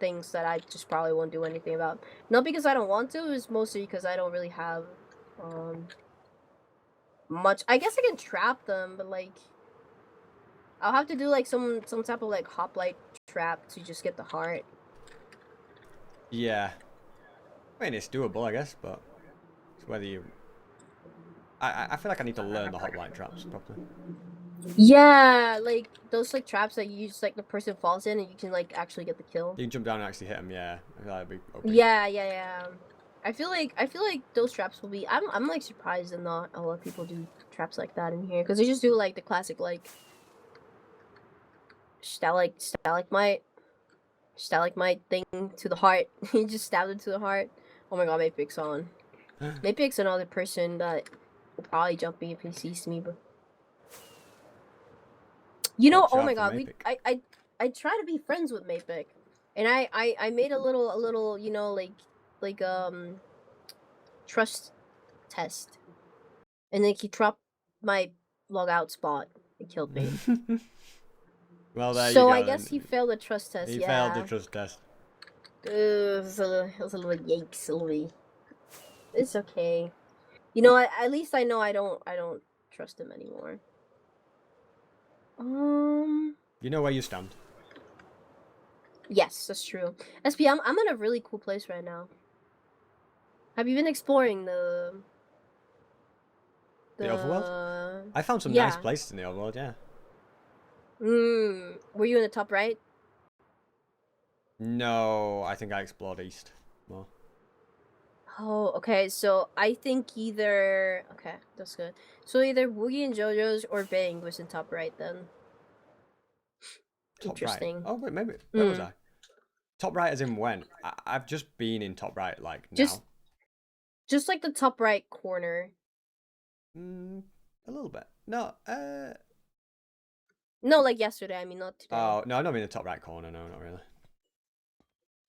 things that I just probably won't do anything about. Not because I don't want to, it's mostly because I don't really have um much. I guess I can trap them, but like I'll have to do like some type of like hoplite trap to just get the heart. Yeah, I mean it's doable, I guess, but it's whether you. I feel like I need to learn the hoplite traps properly. Yeah, like those like traps that you just like the person falls in and you can like actually get the kill. You can jump down and actually hit them. Yeah, I feel that'd be OP. Yeah. I feel like those traps will be. I'm like surprised that not a lot of people do traps like that in here because they just do like the classic like stalagmite thing to the heart. You just stab it to the heart. Oh my god, Maypic's on. Maypic's another person that will probably jump me if he sees me. But you know, Watch oh my out for god, Mapic. I try to be friends with Maypic, and I made a little you know like trust test, and then he dropped my logout spot and killed me. Well, there you So I go guess then. he failed the trust test. He failed the Yeah, trust test. it was a little yikes, It's okay. You know, at least I know I don't trust him anymore. Um. You know where you stand. Yes, that's true. SP, I'm in a really cool place right now. Have you been exploring The overworld? the? I found some nice Yeah. places in the overworld, yeah. Were you in the top right? No, I think I explored east more. Oh, okay. So I think either okay, that's good. So either Woogie and JoJo's or Bang was in top right then. Top right. Interesting. Oh, wait, maybe. Where was Mm. I? Top right as in when? I've just been in top right, like, Just now. just like the top right corner. A little bit. No, No, like yesterday. I mean, not today. oh, no, I don't mean the top right corner. No, not really.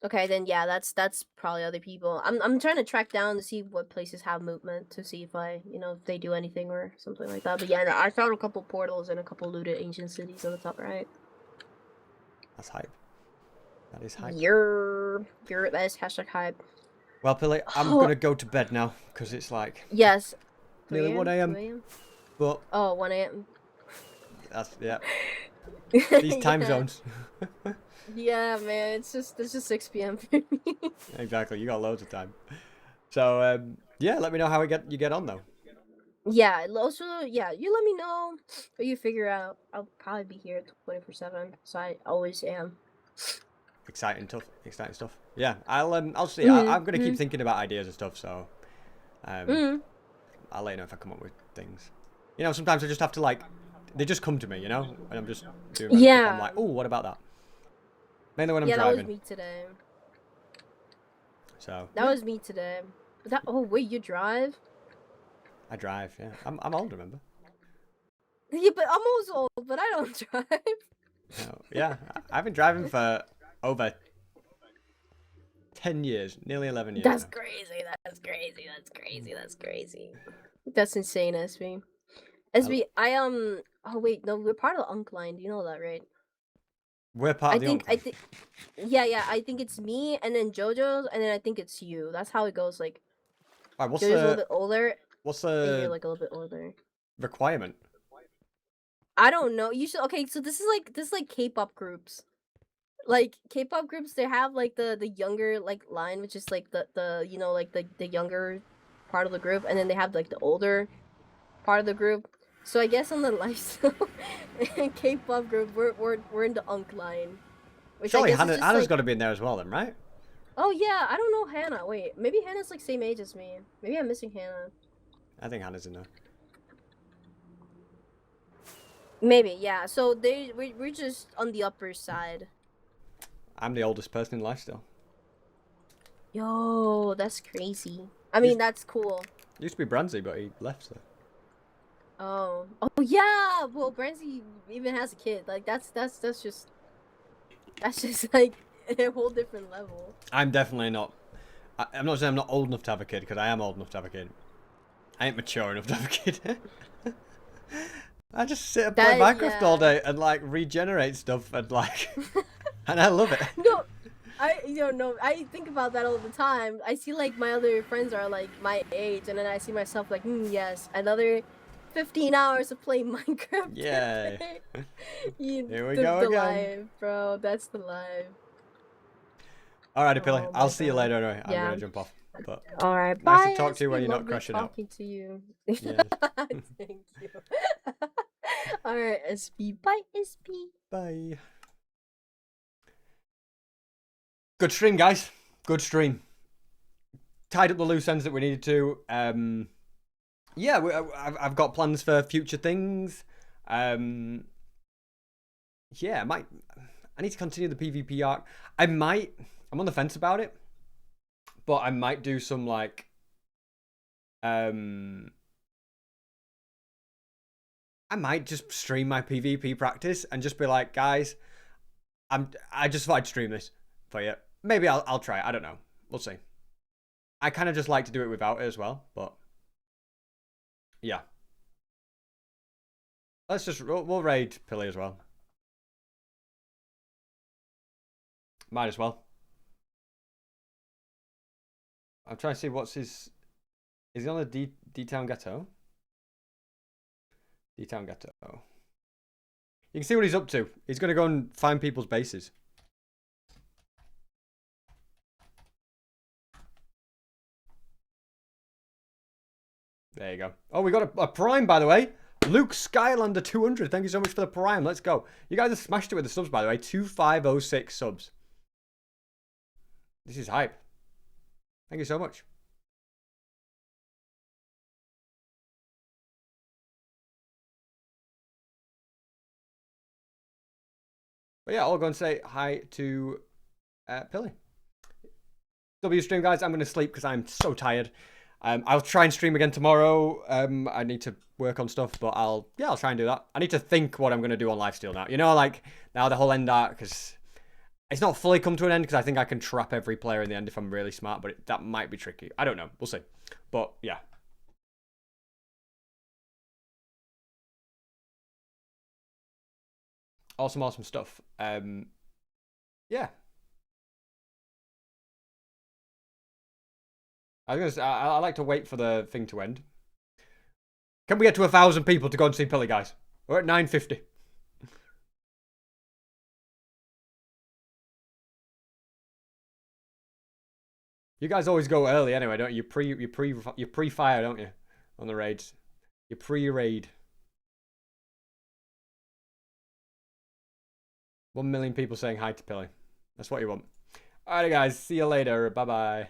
Okay, then yeah, that's probably other people. I'm trying to track down to see what places have movement to see if I if they do anything or something like that. But yeah, I found a couple portals and a couple looted ancient cities on the top right. That's hype. That is hype. You're that is hashtag hype. Well, Pilly, I'm Oh gonna go to bed now, because it's like yes, nearly 1 2 a.m. a.m. But Oh 1 a.m. that's, yeah. These time Yeah. zones. Yeah, man, it's just 6 p.m. for me. Exactly, you got loads of time. So, yeah, let me know how you get on, though. Yeah, also yeah, you let me know what you figure out. I'll probably be here 24/7, so I always am. Exciting stuff. Yeah, I'll see. I'm gonna keep Mm-hmm. thinking about ideas and stuff, so Mm-hmm. I'll let you know if I come up with things. You know, sometimes I just have to like, they just come to me, you know, and I'm just doing random stuff. I'm Yeah. like, oh, what about that? Mainly when I'm Yeah, that was driving. me today. So That yeah, was me today. Oh wait, you drive? I drive. Yeah, I'm old, remember? Yeah, but I'm also old, but I don't drive. Yeah, I've been driving for over 10 years, nearly 11 years That's now. crazy. That's crazy. That's crazy. That's crazy. That's insane, SB. SB, Oh wait, no, we're part of the Unk line. Do you know that, right? We're part of the I Enclave. think. Yeah. I think it's me, and then JoJo's, and then I think it's you. That's how it goes. Like Right, JoJo's a little bit older, what's and you're the like a little bit older. requirement? I don't know. You should. Okay, so this is like K-pop groups. like K-pop groups, they have like the younger like line, which is like the like the younger part of the group, and then they have like the older part of the group. So I guess on the lifestyle K-pop group, we're in the unk line, which I Surely guess is just Hannah's like, got to be in there as well, then, right? oh yeah, I don't know Hannah. Wait, maybe Hannah's like same age as me. Maybe I'm missing Hannah. I think Hannah's in there. Maybe, yeah. So we're just on the upper side. I'm the oldest person in Lifestyle. Yo, that's crazy. I mean, Used, that's cool. used to be Brandsy, but he left. So. Oh yeah. Well, Branzy even has a kid. Like that's just like a whole different level. I'm definitely not. I'm not saying I'm not old enough to have a kid, because I am old enough to have a kid. I ain't mature enough to have a kid. I just sit and play Minecraft all day and like regenerate stuff and like, and I love it. No, I think about that all the time. I see like my other friends are like my age, and then I see myself like, yes, another 15 hours of playing Minecraft. Yeah. Here we go again. Life, bro. That's the life. Alrighty, Pilly. I'll see you later anyway. I'm gonna jump off. But all right, nice bye. to talk to you when you're not crashing out. Talking to you. Yes. Thank you. All right, SB. Bye, SB. Bye. Good stream, guys. Good stream. Tied up the loose ends that we needed to. Yeah, I've got plans for future things. Yeah, I need to continue the PvP arc. I'm on the fence about it, but I might do some like, I might just stream my PvP practice and just be like, guys, I just thought I'd stream this for you. Maybe I'll try it. I don't know. We'll see. I kind of just like to do it without it as well, but yeah. We'll raid Pilly as well. Might as well. I'm trying to see what's his. Is he on the D-Town Ghetto? D-Town Ghetto. You can see what he's up to. He's going to go and find people's bases. There you go. Oh, we got a Prime, by the way. Luke Skylander 200. Thank you so much for the Prime. Let's go. You guys have smashed it with the subs, by the way. 2506 subs. This is hype. Thank you so much. But yeah, I'll go and say hi to Pilly. W stream, guys. I'm going to sleep because I'm so tired. I'll try and stream again tomorrow. I need to work on stuff, but I'll try and do that. I need to think what I'm going to do on Lifesteal now. You know, like now the whole end arc, because it's not fully come to an end, because I think I can trap every player in the end if I'm really smart, but that might be tricky. I don't know. We'll see. But yeah. Awesome stuff. Yeah. I was gonna say, I like to wait for the thing to end. Can we get to 1,000 people to go and see Pilly, guys? We're at 950. You guys always go early anyway, don't you? You pre-fire, don't you? On the raids. You pre-raid. 1 million people saying hi to Pilly. That's what you want. Alright, guys. See you later. Bye-bye.